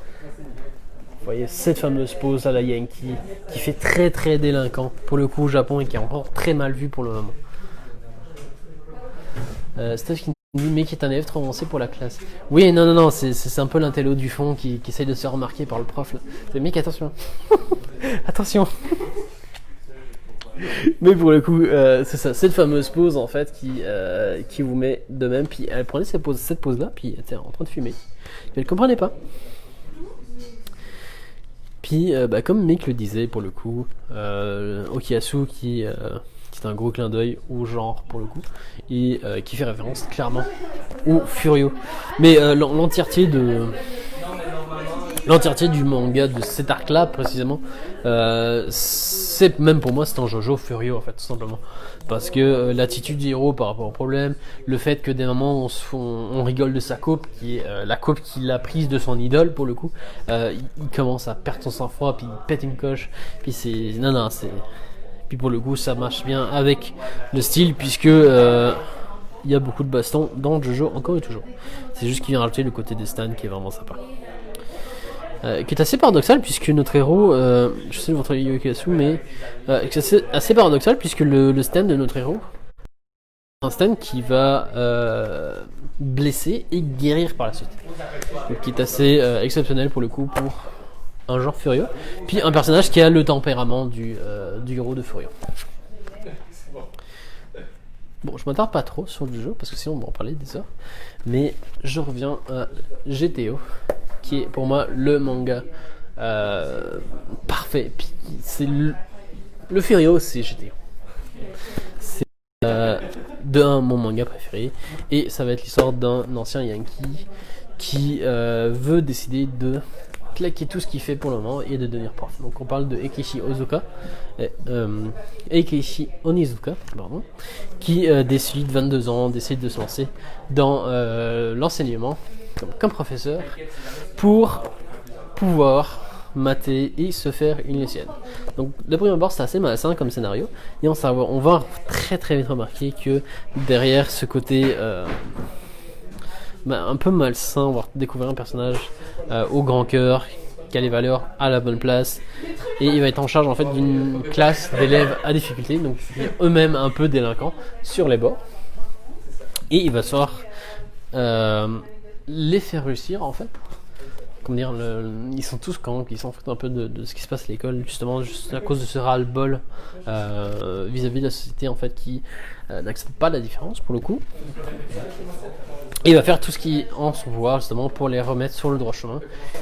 Vous voyez cette fameuse pose à la Yankee qui fait très très délinquant pour le coup au Japon et qui est encore très mal vu pour le moment. Steph qui nous dit mec est un élève trop avancé pour la classe. Oui, non, c'est un peu l'intello du fond qui essaye de se faire remarquer par le prof là. C'est mec attention. Attention. Mais pour le coup, c'est ça, cette fameuse pose en fait qui vous met de même. Puis elle prenait cette pose là, puis elle était en train de fumer. Puis elle comprenait pas. Puis, comme Mick le disait pour le coup, Okuyasu qui est un gros clin d'œil au genre pour le coup, et qui fait référence clairement au Furio. Mais l'entièreté du manga de cet arc-là précisément, c'est même pour moi c'est un Jojo Furio en fait tout simplement. Parce que l'attitude du héros par rapport au problème, le fait que des moments on rigole de sa coupe, qui est la coupe qu'il a prise de son idole pour le coup, il commence à perdre son sang-froid, puis il pète une coche, puis c'est puis pour le coup ça marche bien avec le style puisque il y a beaucoup de bastons dans Jojo encore et toujours. C'est juste qu'il vient rajouter le côté des stands qui est vraiment sympa. Qui est assez paradoxal puisque notre héros, je sais de votre Okuyasu, mais c'est assez paradoxal puisque le stand de notre héros, un stand qui va blesser et guérir par la suite, donc, qui est assez exceptionnel pour le coup pour un genre Furio, puis un personnage qui a le tempérament du héros de Furio. Bon, je m'attarde pas trop sur le jeu parce que sinon on va en parler des heures. Mais je reviens à GTO, qui est pour moi le manga parfait. Puis c'est le Furio, c'est GTO. C'est de un mon manga préféré, et ça va être l'histoire d'un ancien Yankee qui veut décider de claquer tout ce qu'il fait pour le moment et de devenir prof. Donc on parle de Eikishi Onizuka, pardon, qui décide 22 ans, décide de se lancer dans l'enseignement comme professeur pour pouvoir mater et se faire une lycéenne. Donc de prime abord c'est assez malsain comme scénario, et on va très très vite remarquer que derrière ce côté un peu malsain, on va découvrir un personnage au grand cœur, qui a les valeurs à la bonne place, et il va être en charge en fait d'une classe d'élèves à difficulté, donc eux-mêmes un peu délinquants sur les bords, et il va savoir les faire réussir en fait. Comment dire, ils sont tous quand ils s'en foutent un peu de ce qui se passe à l'école, justement juste à cause de ce ras-le-bol vis-à-vis de la société en fait qui n'accepte pas la différence pour le coup. Et il va faire tout ce qui est en son pouvoir justement pour les remettre sur le droit chemin,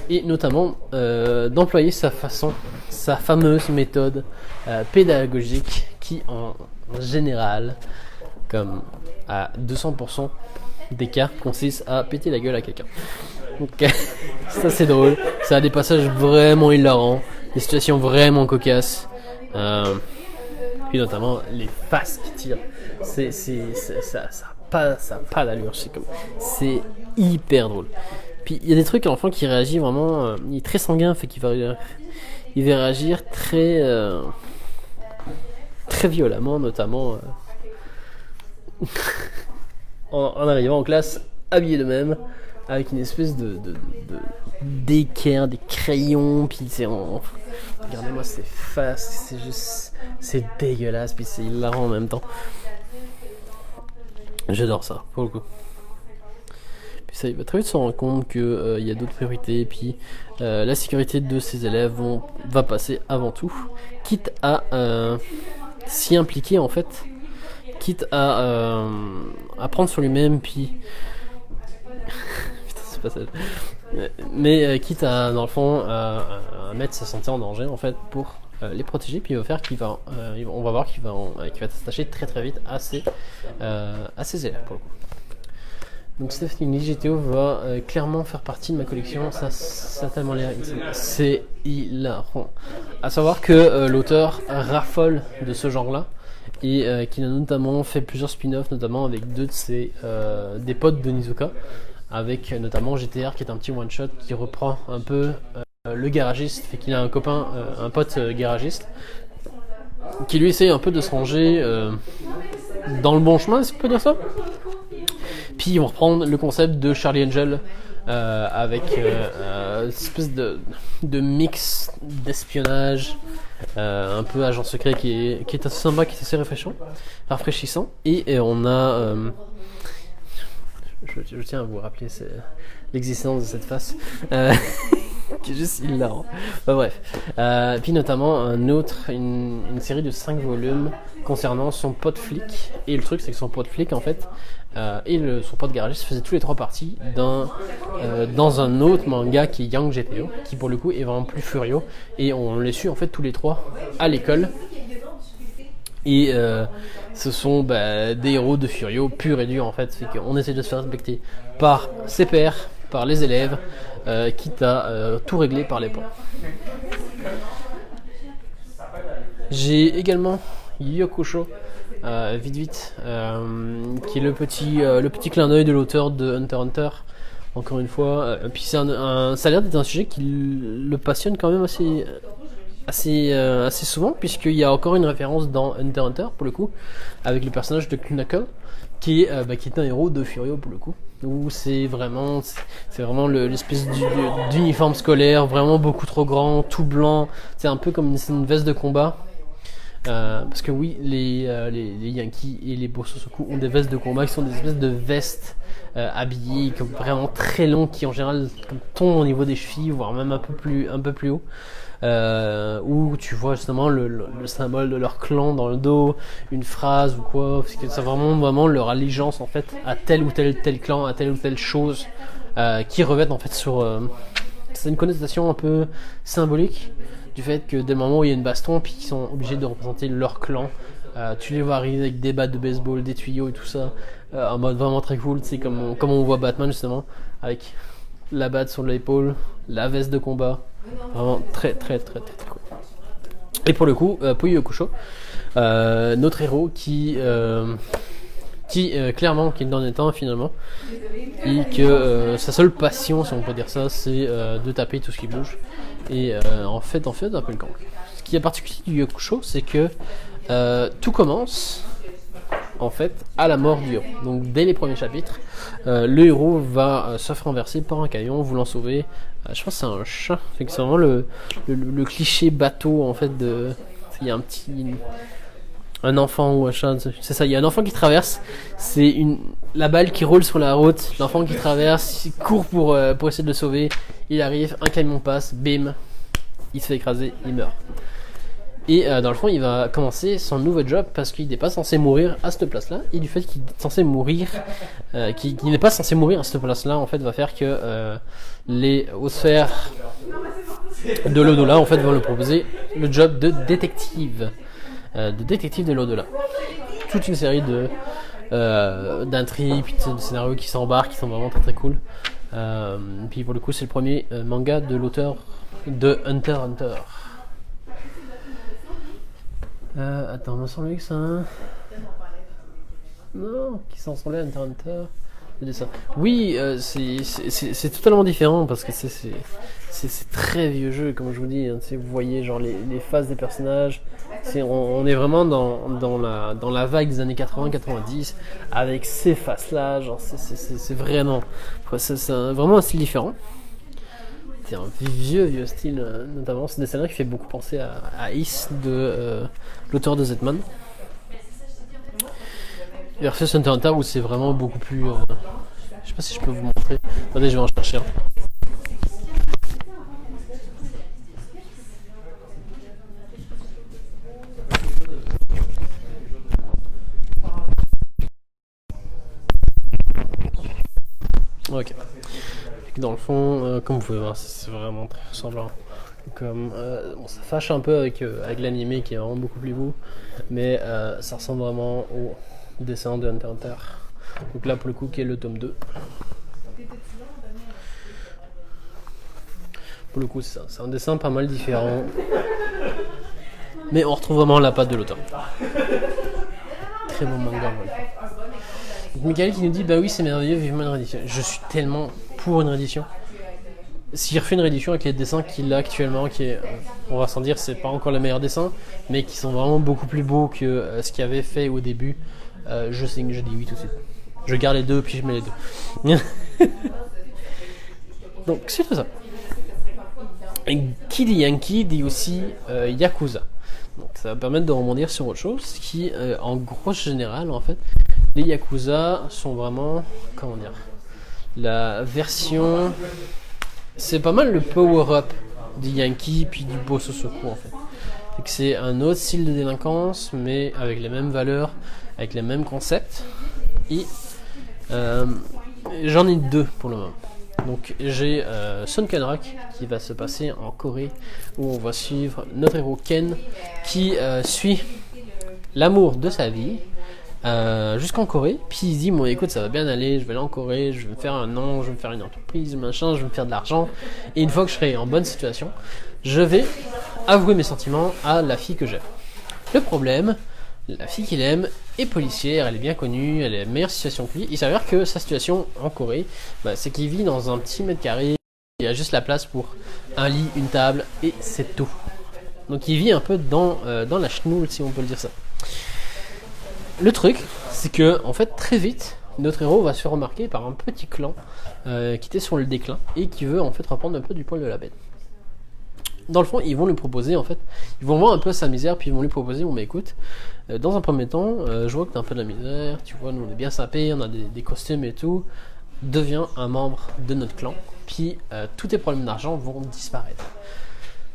et notamment d'employer sa fameuse méthode pédagogique qui en général, comme à 200% des cas, consiste à péter la gueule à quelqu'un. Donc ça c'est drôle, ça a des passages vraiment hilarants, des situations vraiment cocasses, puis notamment les faces qui tirent, ça a pas d'allure, c'est hyper drôle. Puis il y a des trucs à l'enfant qui réagit vraiment, il est très sanguin, fait qu'il va réagir très très violemment, notamment en arrivant en classe habillé de même, avec une espèce d'équerre, des crayons, puis regardez-moi ces faces, c'est dégueulasse, puis c'est hilarant en même temps. J'adore ça, pour le coup. Puis ça, il va très vite se rendre compte que y a d'autres priorités, puis la sécurité de ses élèves va passer avant tout, quitte à s'y impliquer en fait, quitte à prendre sur lui-même, puis mais quitte à dans le fond à mettre sa santé en danger en fait pour les protéger, puis il va faire on va voir qu'il va s'attacher très très vite à ses élèves pour le coup. Donc Steph King GTO va clairement faire partie de ma collection, ça a tellement l'air, c'est hilarant. À savoir que l'auteur raffole de ce genre là, et qu'il a notamment fait plusieurs spin-offs, notamment avec deux de ses des potes de Nizuka, avec notamment GTR qui est un petit one shot qui reprend un peu le garagiste, fait qu'il a un copain, un pote garagiste qui lui essaye un peu de se ranger dans le bon chemin, si on peut dire ça. Puis ils vont reprendre le concept de Charlie Angel avec une espèce de mix d'espionnage, un peu agent secret qui est assez sympa, qui est assez rafraîchissant, et on a je tiens à vous rappeler l'existence de cette face qui est juste hilarant. Bref. Puis notamment une série de 5 volumes concernant son pote flic. Et le truc c'est que son pote flic en fait son pote garagiste faisaient tous les 3 parties dans un autre manga qui est Young GTO, qui pour le coup est vraiment plus furieux, et on les suit en fait tous les 3 à l'école. Et ce sont des héros de Furio pur et dur en fait, c'est qu'on essaie de se faire respecter par ses pairs, par les élèves, quitte à tout régler par les points. J'ai également Yu Yu Hakusho, vite, qui est le petit clin d'œil de l'auteur de Hunter x Hunter. Encore une fois, puis ça a l'air d'être un sujet qui le passionne quand même assez souvent, puisqu'il y a encore une référence dans Hunter x Hunter pour le coup, avec le personnage de Knuckle qui est un héros de Furio pour le coup, où c'est vraiment l'espèce d'uniforme scolaire vraiment beaucoup trop grand, tout blanc, c'est un peu comme une veste de combat, Parce que oui, les Yankees et les Bososoku ont des vestes de combat qui sont des espèces de vestes habillées comme vraiment très longues qui en général tombent au niveau des chevilles, voire même un peu plus haut. Où tu vois justement le symbole de leur clan dans le dos, une phrase ou quoi, parce que c'est vraiment leur allégeance en fait à tel ou tel clan, à telle ou telle chose qui revêtent en fait sur. C'est une connotation un peu symbolique du fait que dès le moment où il y a une baston, puis qu'ils sont obligés de représenter leur clan, tu les vois arriver avec des battes de baseball, des tuyaux et tout ça, en mode vraiment très cool, tu sais, comme on voit Batman justement, avec la batte sur l'épaule, la veste de combat. Vraiment très cool. Et pour le coup, Puyo Kusho, notre héros qui clairement qui est dans les temps finalement, et que sa seule passion, si on peut dire ça, c'est de taper tout ce qui bouge. Et en fait un peu le gang. Ce qui est particulier du Yakusho, c'est que tout commence en fait à la mort du héros. Donc dès les premiers chapitres, le héros va se faire renverser par un camion voulant sauver. Je pense que c'est un chat. C'est vraiment le cliché bateau en fait de. Il y a un enfant ou un chat, c'est ça. Il y a un enfant qui traverse. C'est la balle qui roule sur la route. L'enfant qui traverse, il court pour essayer de le sauver. Il arrive, un camion passe, bim, il se fait écraser, il meurt. Et dans le fond, il va commencer son nouveau job parce qu'il n'est pas censé mourir à cette place-là. Et du fait qu'il est censé mourir, qu'il n'est pas censé mourir à cette place-là, en fait, va faire que les sphères de l'au-delà, en fait, vont lui proposer le job de détective de l'au-delà. Toute une série d'intrigues, puis de scénarios qui s'embarquent, qui sont vraiment très cool. Puis pour le coup, c'est le premier manga de l'auteur de Hunter x Hunter. Attends, me semble que ça. Non, qui s'en semblait Hunter x Hunter. Le dessin. Oui, c'est totalement différent parce que c'est très vieux jeu, comme je vous dis. Hein, vous voyez genre les faces des personnages. On est vraiment dans la vague des années 80-90 avec ces faces-là. Genre, c'est vraiment, c'est vraiment un style différent. C'est un vieux style, notamment ce dessin-là qui fait beaucoup penser à Is de l'auteur de Zetman. Versus Hunter x Hunter où c'est vraiment beaucoup plus. Je sais pas si je peux vous montrer. Attendez, je vais en chercher un. Ok. Dans le fond, comme vous pouvez voir, c'est vraiment très ressemblant. Bon, ça fâche un peu avec l'animé qui est vraiment beaucoup plus beau, mais ça ressemble vraiment au dessin de Hunter x Hunter. Donc là, pour le coup, qui est le tome 2. Pour le coup, c'est ça. C'est un dessin pas mal différent, mais on retrouve vraiment la patte de l'auteur. Très bon manga, voilà. Donc Michael qui nous dit bah oui c'est merveilleux, vivement une réédition. Je suis tellement pour une réédition. S'il refait une réédition avec les dessins qu'il a actuellement, qui est, on va s'en dire, c'est pas encore les meilleurs dessins, mais qui sont vraiment beaucoup plus beaux que ce qu'il avait fait au début, je dis oui tout de suite. Je garde les deux puis je mets les deux. Donc c'est tout ça. Et qui dit Yankee dit aussi Yakuza. Donc ça va permettre de rebondir sur autre chose qui, en grosse générale, en fait, les Yakuza sont vraiment, comment dire, la version, c'est pas mal le power-up du Yankee puis du Bososoku en fait. C'est un autre style de délinquance, mais avec les mêmes valeurs, avec les mêmes concepts. Et j'en ai deux pour le moment. Donc j'ai Sunken Rock qui va se passer en Corée, où on va suivre notre héros Ken qui suit l'amour de sa vie jusqu'en Corée, puis il se dit bon écoute ça va bien aller, je vais aller en Corée, je vais me faire un nom, je vais me faire une entreprise, machin, je vais me faire de l'argent, et une fois que je serai en bonne situation, je vais avouer mes sentiments à la fille que j'aime. Le problème, la fille qu'il aime est policière, elle est bien connue, elle est en meilleure situation que lui. Il s'avère que sa situation en Corée, c'est qu'il vit dans un petit mètre carré, il y a juste la place pour un lit, une table, et c'est tout. Donc il vit un peu dans la chenoule, si on peut le dire ça. Le truc, c'est que en fait très vite, notre héros va se faire remarquer par un petit clan qui était sur le déclin et qui veut en fait reprendre un peu du poil de la bête. dans le fond, ils vont lui proposer, en fait, ils vont voir un peu sa misère, puis ils vont lui proposer, bon, bah écoute, dans un premier temps, je vois que t'as un peu de la misère, tu vois, nous on est bien sapés, on a des costumes et tout, deviens un membre de notre clan, puis tous tes problèmes d'argent vont disparaître.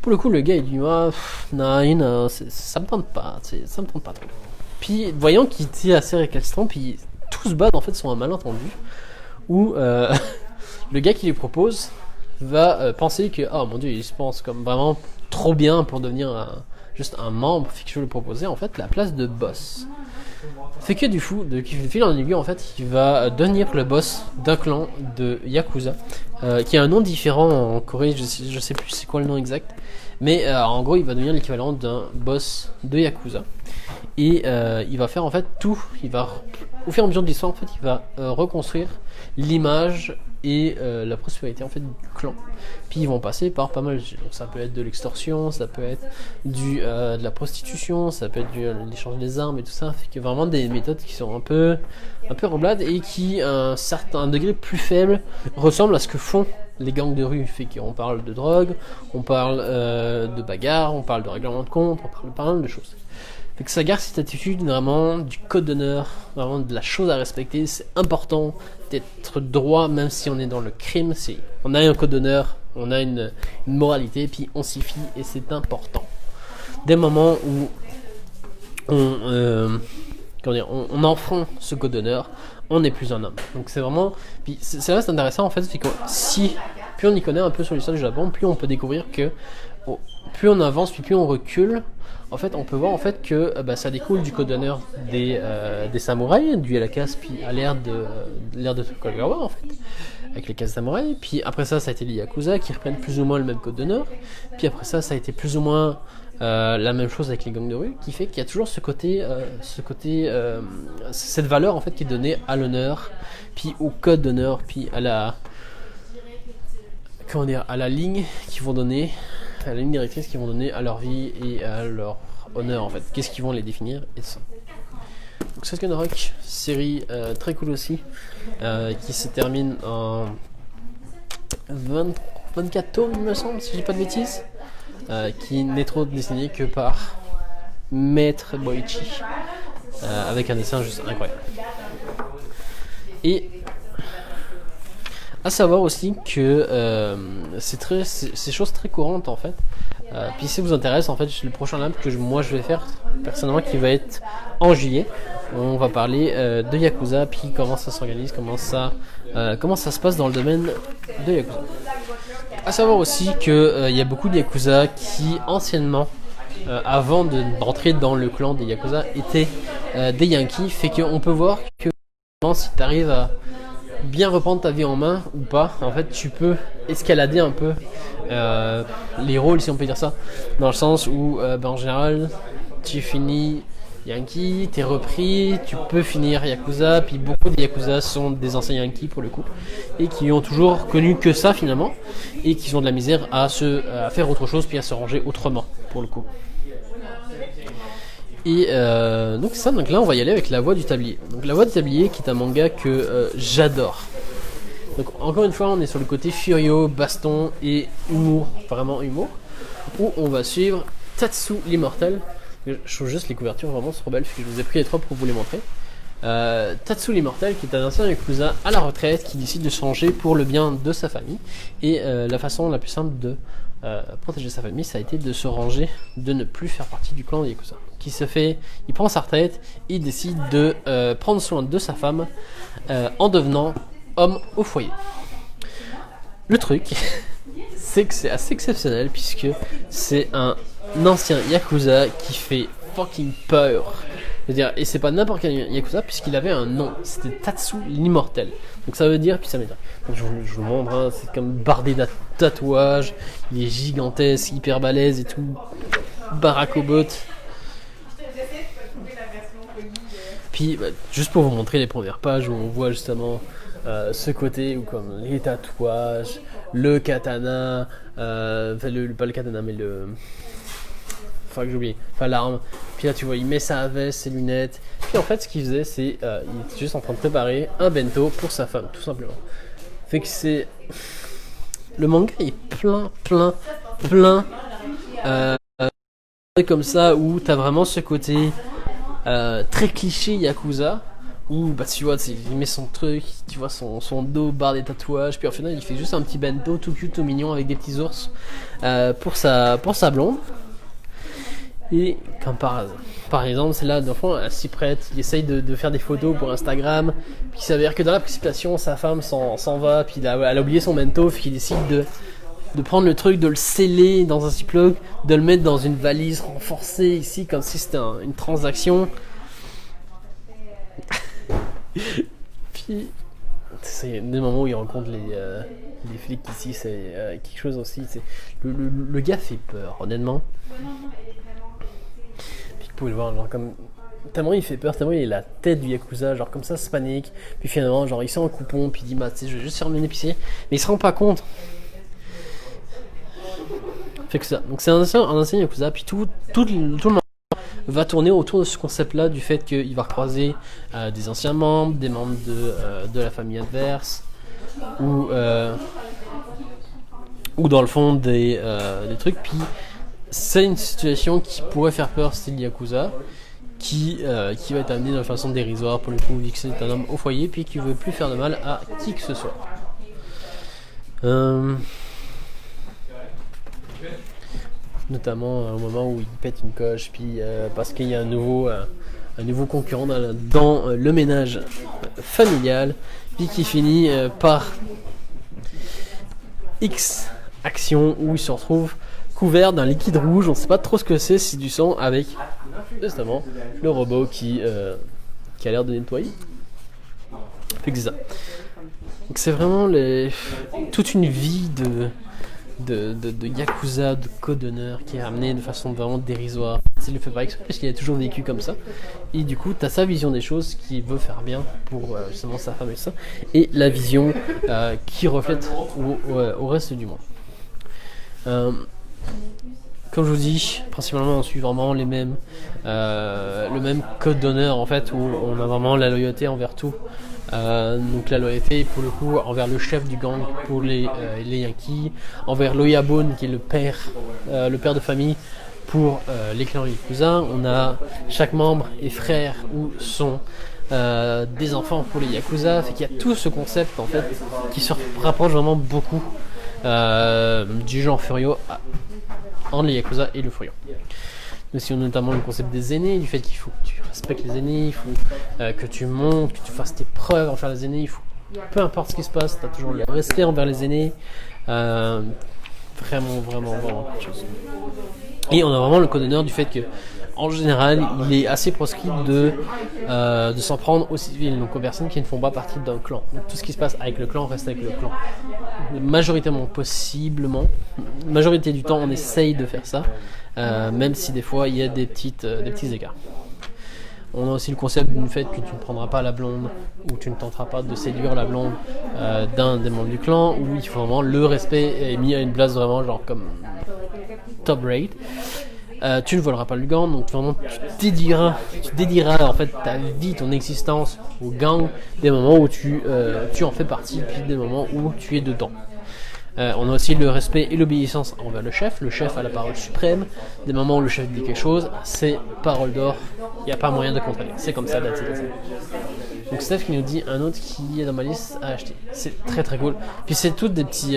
Pour le coup, le gars, il dit, non, ça me tente pas, ça me tente pas trop. Puis, voyant qu'il était assez récalcitrant, puis tout se bat, en fait, sur un malentendu, où le gars qui lui propose va penser que, oh mon dieu, il se pense comme vraiment trop bien pour devenir juste un membre, fait que je vais lui proposer, en fait, la place de boss. Fait que du fil en aiguille, en fait, il va devenir le boss d'un clan de Yakuza, qui a un nom différent en Corée, je sais plus c'est quoi le nom exact, mais en gros, il va devenir l'équivalent d'un boss de Yakuza. Et il va faire en fait tout, au fur et à mesure de l'histoire, en fait, il va reconstruire l'image et la prospérité en fait du clan. Puis ils vont passer par pas mal de choses. Ça peut être de l'extorsion, ça peut être de la prostitution, ça peut être l'échange des armes et tout ça. Fait que vraiment des méthodes qui sont un peu reblades et qui à un certain degré plus faible ressemblent à ce que font les gangs de rue. Fait qu'on parle de drogue, on parle de bagarre, on parle de règlement de compte, on parle de pas mal de choses. Fait que ça garde cette attitude vraiment du code d'honneur, vraiment de la chose à respecter. C'est important d'être droit, même si on est dans le crime. On a un code d'honneur, on a une moralité, puis on s'y fie et c'est important. Des moments où on enfreint ce code d'honneur, on n'est plus un homme. Donc c'est vraiment, puis c'est vrai, c'est intéressant en fait, c'est que plus on y connaît un peu sur l'histoire du Japon, plus on peut découvrir que plus on avance, puis plus on recule. En fait, on peut voir en fait que ça découle du code d'honneur des samouraïs, dû à la casse, puis à l'ère de Tokugawa en fait, avec les cases samouraïs. Puis après ça a été les Yakuza qui reprennent plus ou moins le même code d'honneur. Puis après ça a été plus ou moins la même chose avec les gangs de rue, qui fait qu'il y a toujours cette valeur en fait qui est donnée à l'honneur, puis au code d'honneur, puis à la ligne qu'ils vont donner. À la ligne directrice qu'ils vont donner à leur vie et à leur honneur en fait. Qu'est-ce qu'ils vont les définir et tout ça. Donc Sasuke Rock, série très cool aussi, qui se termine en 24 tomes il me semble, si je dis pas de bêtises, qui n'est trop dessiné que par Maître Boichi, avec un dessin juste incroyable. Et à savoir aussi que c'est chose très courante en fait. Puis si ça vous intéresse, en fait, le prochain lab que moi je vais faire personnellement, qui va être en juillet, on va parler de Yakuza, puis comment ça s'organise, comment ça se passe dans le domaine de Yakuza. À savoir aussi que il y a beaucoup de Yakuza qui anciennement, avant d'entrer dans le clan des Yakuza, étaient des Yankees, fait qu'on peut voir que si tu arrives à bien reprendre ta vie en main ou pas, en fait tu peux escalader un peu les rôles, si on peut dire ça, dans le sens où en général tu finis Yankee, t'es repris, tu peux finir Yakuza, puis beaucoup des Yakuza sont des anciens Yankees pour le coup, et qui ont toujours connu que ça finalement, et qui ont de la misère à faire autre chose, puis à se ranger autrement pour le coup. Et donc ça, donc là on va y aller avec La Voix du Tablier. Donc La Voix du Tablier qui est un manga que j'adore. Donc encore une fois on est sur le côté furio, baston et humour, vraiment humour, où on va suivre Tatsu l'immortel. Je trouve juste les couvertures vraiment trop belles, je vous ai pris les trois pour vous les montrer. Tatsu l'immortel qui est un ancien Yakuza à la retraite qui décide de changer pour le bien de sa famille, et la façon la plus simple de protéger sa famille, ça a été de se ranger, de ne plus faire partie du clan des Yakuza. Il prend sa retraite, il décide de prendre soin de sa femme en devenant homme au foyer. Le truc, c'est que c'est assez exceptionnel puisque c'est un ancien Yakuza qui fait fucking peur. C'est-à-dire, et c'est pas n'importe quel Yakuza puisqu'il avait un nom, c'était Tatsu l'immortel. Donc ça veut dire, puis ça veut dire. Donc je vous montre, hein, c'est comme bardé de tatouages, il est gigantesque, hyper balèze et tout, barakobot. Puis juste pour vous montrer les premières pages où on voit justement ce côté où comme les tatouages, le katana, pas le katana mais le... Enfin que j'ai oublié, l'arme. Puis là tu vois il met sa veste, ses lunettes. Puis en fait ce qu'il faisait c'est il était juste en train de préparer un bento pour sa femme tout simplement. Fait que c'est... Le manga est plein Euh, comme ça où t'as vraiment ce côté très cliché Yakuza où bah tu vois il met son truc, tu vois son dos barre des tatouages, puis au final il fait juste un petit bento tout cute, tout mignon avec des petits ours pour sa blonde. Et comme par exemple, c'est là, d'enfant, elle s'y prête, il essaye de faire des photos pour Instagram, puis il s'avère que dans la précipitation, sa femme s'en va, puis elle a oublié son bento, puis il décide de prendre le truc, de le sceller dans un ziploc, de le mettre dans une valise renforcée ici, comme si c'était une transaction. Puis, c'est des moments où il rencontre les flics ici, c'est quelque chose aussi. Le gars fait peur, honnêtement. Puis vous pouvez le voir, genre comme. Tellement il fait peur, tellement il a la tête du Yakuza, genre comme ça, se panique. Puis finalement, genre il sent un coupon, puis il dit, bah tu sais, je vais juste faire mon épicier. Mais il se rend pas compte. Fait que ça. Donc c'est un ancien Yakuza, puis tout le monde va tourner autour de ce concept-là, du fait qu'il va recroiser des anciens membres, des membres de la famille adverse, ou dans le fond des trucs. Puis c'est une situation qui pourrait faire peur, style Yakuza, qui va être amené de façon dérisoire pour le coup, vu que c'est un homme au foyer, puis qui veut plus faire de mal à qui que ce soit. Notamment au moment où il pète une coche, puis parce qu'il y a un nouveau concurrent dans le ménage familial, puis qui finit par X action où il se retrouve couvert d'un liquide rouge, on sait pas trop ce que c'est du sang, avec justement le robot qui a l'air de nettoyer. Fait que c'est ça. Donc c'est vraiment toute une vie de Yakuza, de code d'honneur qui est amené de façon vraiment dérisoire. Il le fait pas exprès parce qu'il a toujours vécu comme ça. Et du coup, tu as sa vision des choses qu'il veut faire bien pour justement sa femme et ça. Et la vision qui reflète au reste du monde. Comme je vous dis, principalement on suit vraiment le même code d'honneur en fait, où on a vraiment la loyauté envers tout. Donc la loyauté pour le coup envers le chef du gang pour les Yankees, envers l'Oyabun qui est le père de famille pour les clans Yakuza. On a chaque membre est frère ou sont des enfants pour les Yakuza. Fait qu'il y a tout ce concept en fait qui se rapproche vraiment beaucoup du genre Furio entre les Yakuza et le Furio. Mais si on a notamment le concept des aînés, du fait qu'il faut que tu respectes les aînés, il faut que tu montes, que tu fasses tes preuves envers les aînés, il faut, peu importe ce qui se passe, tu as toujours le respect envers les aînés. Vraiment quelque chose. Et on a vraiment le code d'honneur du fait que, en général, il est assez proscrit de s'en prendre aux civils, donc aux personnes qui ne font pas partie d'un clan. Donc tout ce qui se passe avec le clan reste avec le clan. Majoritairement, possiblement, majorité du temps, on essaye de faire ça. Même si des fois il y a des petits écarts. On a aussi le concept du fait que tu ne prendras pas la blonde ou tu ne tenteras pas de séduire la blonde d'un des membres du clan, où il faut vraiment le respect est mis à une place vraiment genre comme top rate. Tu ne voleras pas le gang, donc vraiment tu dédieras en fait ta vie, ton existence au gang, des moments où tu en fais partie, puis des moments où tu es dedans. On a aussi le respect et l'obéissance envers le chef a la parole suprême. Des moments où le chef dit quelque chose, c'est parole d'or, il n'y a pas moyen de contredire, c'est comme ça, Donc Steph qui nous dit un autre qui est dans ma liste à acheter, c'est très très cool. Puis c'est toutes des petits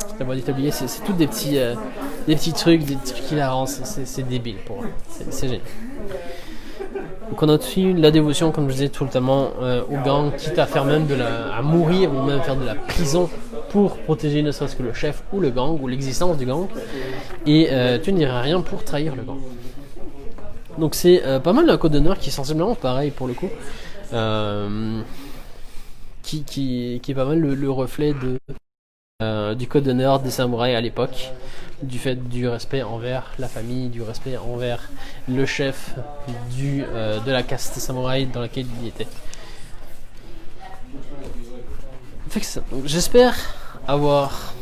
c'est toutes des petits trucs, des trucs hilarants, c'est débile pour moi, c'est génial. Donc on a aussi la dévotion, comme je disais, totalement au gang, quitte à faire même à mourir ou même faire de la prison pour protéger ne serait-ce que le chef ou le gang ou l'existence du gang. Et tu ne diras rien pour trahir le gang. Donc c'est pas mal un code d'honneur qui est sensiblement pareil pour le coup, qui est pas mal le reflet du code d'honneur des samouraïs à l'époque, du fait du respect envers la famille, du respect envers le chef de la caste samouraï dans laquelle il était. Fait que ça. Donc, j'espère avoir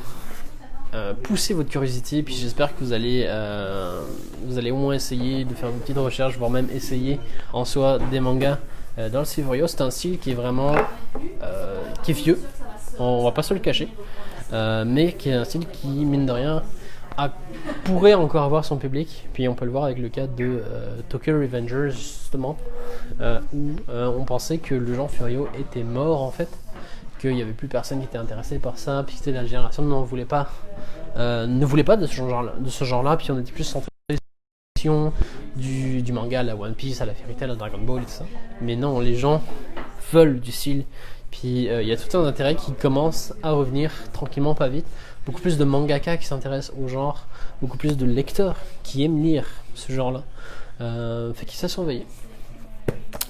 poussé votre curiosité, puis j'espère que vous allez au moins essayer de faire une petite recherche, voire même essayer en soi des mangas dans le style Furio. C'est un style qui est vraiment qui est vieux, on va pas se le cacher, mais qui est un style qui, mine de rien, pourrait encore avoir son public. Puis on peut le voir avec le cas de Tokyo Revengers justement, où on pensait que le genre Furio était mort en fait, qu'il n'y avait plus personne qui était intéressé par ça, puis c'était la génération ne voulait pas de ce genre-là, puis on était plus centré du manga à la One Piece, à la Fairy Tail, à Dragon Ball et tout ça. Mais non, les gens veulent du style. Puis il y a tout un intérêt qui commence à revenir tranquillement, pas vite. Beaucoup plus de mangaka qui s'intéressent au genre, beaucoup plus de lecteurs qui aiment lire ce genre-là. Fait qu'il s'est surveillé.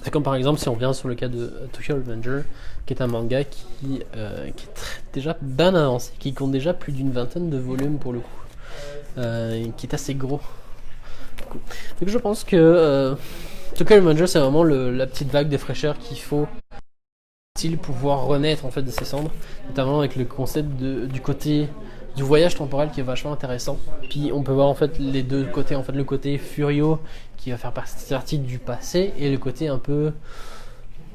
C'est comme par exemple si on revient sur le cas de Tokyo Revenger, qui est un manga qui est déjà bien avancé, qui compte déjà plus d'une vingtaine de volumes pour le coup, qui est assez gros. Donc je pense que Tokyo Revenger c'est vraiment la petite vague de fraîcheur qu'il faut pouvoir renaître en fait de ses cendres, notamment avec le concept du côté du voyage temporel qui est vachement intéressant. Puis on peut voir en fait les deux côtés, en fait le côté Furio qui va faire partie du passé et le côté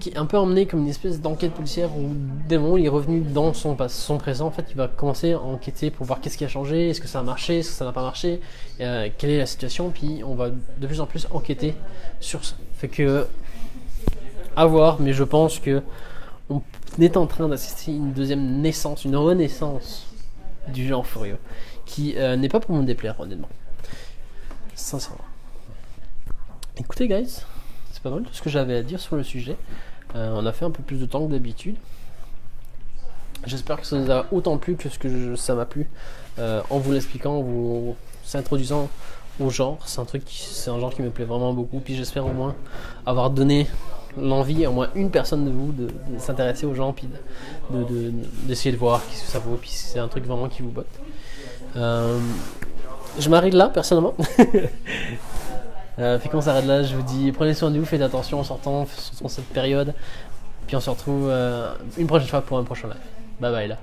qui est un peu emmené comme une espèce d'enquête policière où dès le moment où il est revenu dans son présent, en fait il va commencer à enquêter pour voir qu'est-ce qui a changé, est-ce que ça a marché, est-ce que ça n'a pas marché, quelle est la situation, puis on va de plus en plus enquêter sur ça. Fait que à voir, mais je pense que on est en train d'assister à une deuxième naissance, une renaissance du genre Furio, qui n'est pas pour me déplaire honnêtement, sincèrement. Écoutez guys, c'est pas mal tout ce que j'avais à dire sur le sujet. On a fait un peu plus de temps que d'habitude. J'espère que ça nous a autant plu que ça m'a plu en vous l'expliquant, en vous introduisant au genre. C'est un genre qui me plaît vraiment beaucoup. Puis j'espère au moins avoir donné l'envie à au moins une personne de vous de s'intéresser aux gens, puis d'essayer de voir qu'est-ce que ça vaut, puis si c'est un truc vraiment qui vous botte. Je m'arrête là personnellement. Fait qu'on s'arrête là, je vous dis prenez soin de vous, faites attention en sortant, surtout en cette période, puis on se retrouve une prochaine fois pour un prochain live. Bye bye là.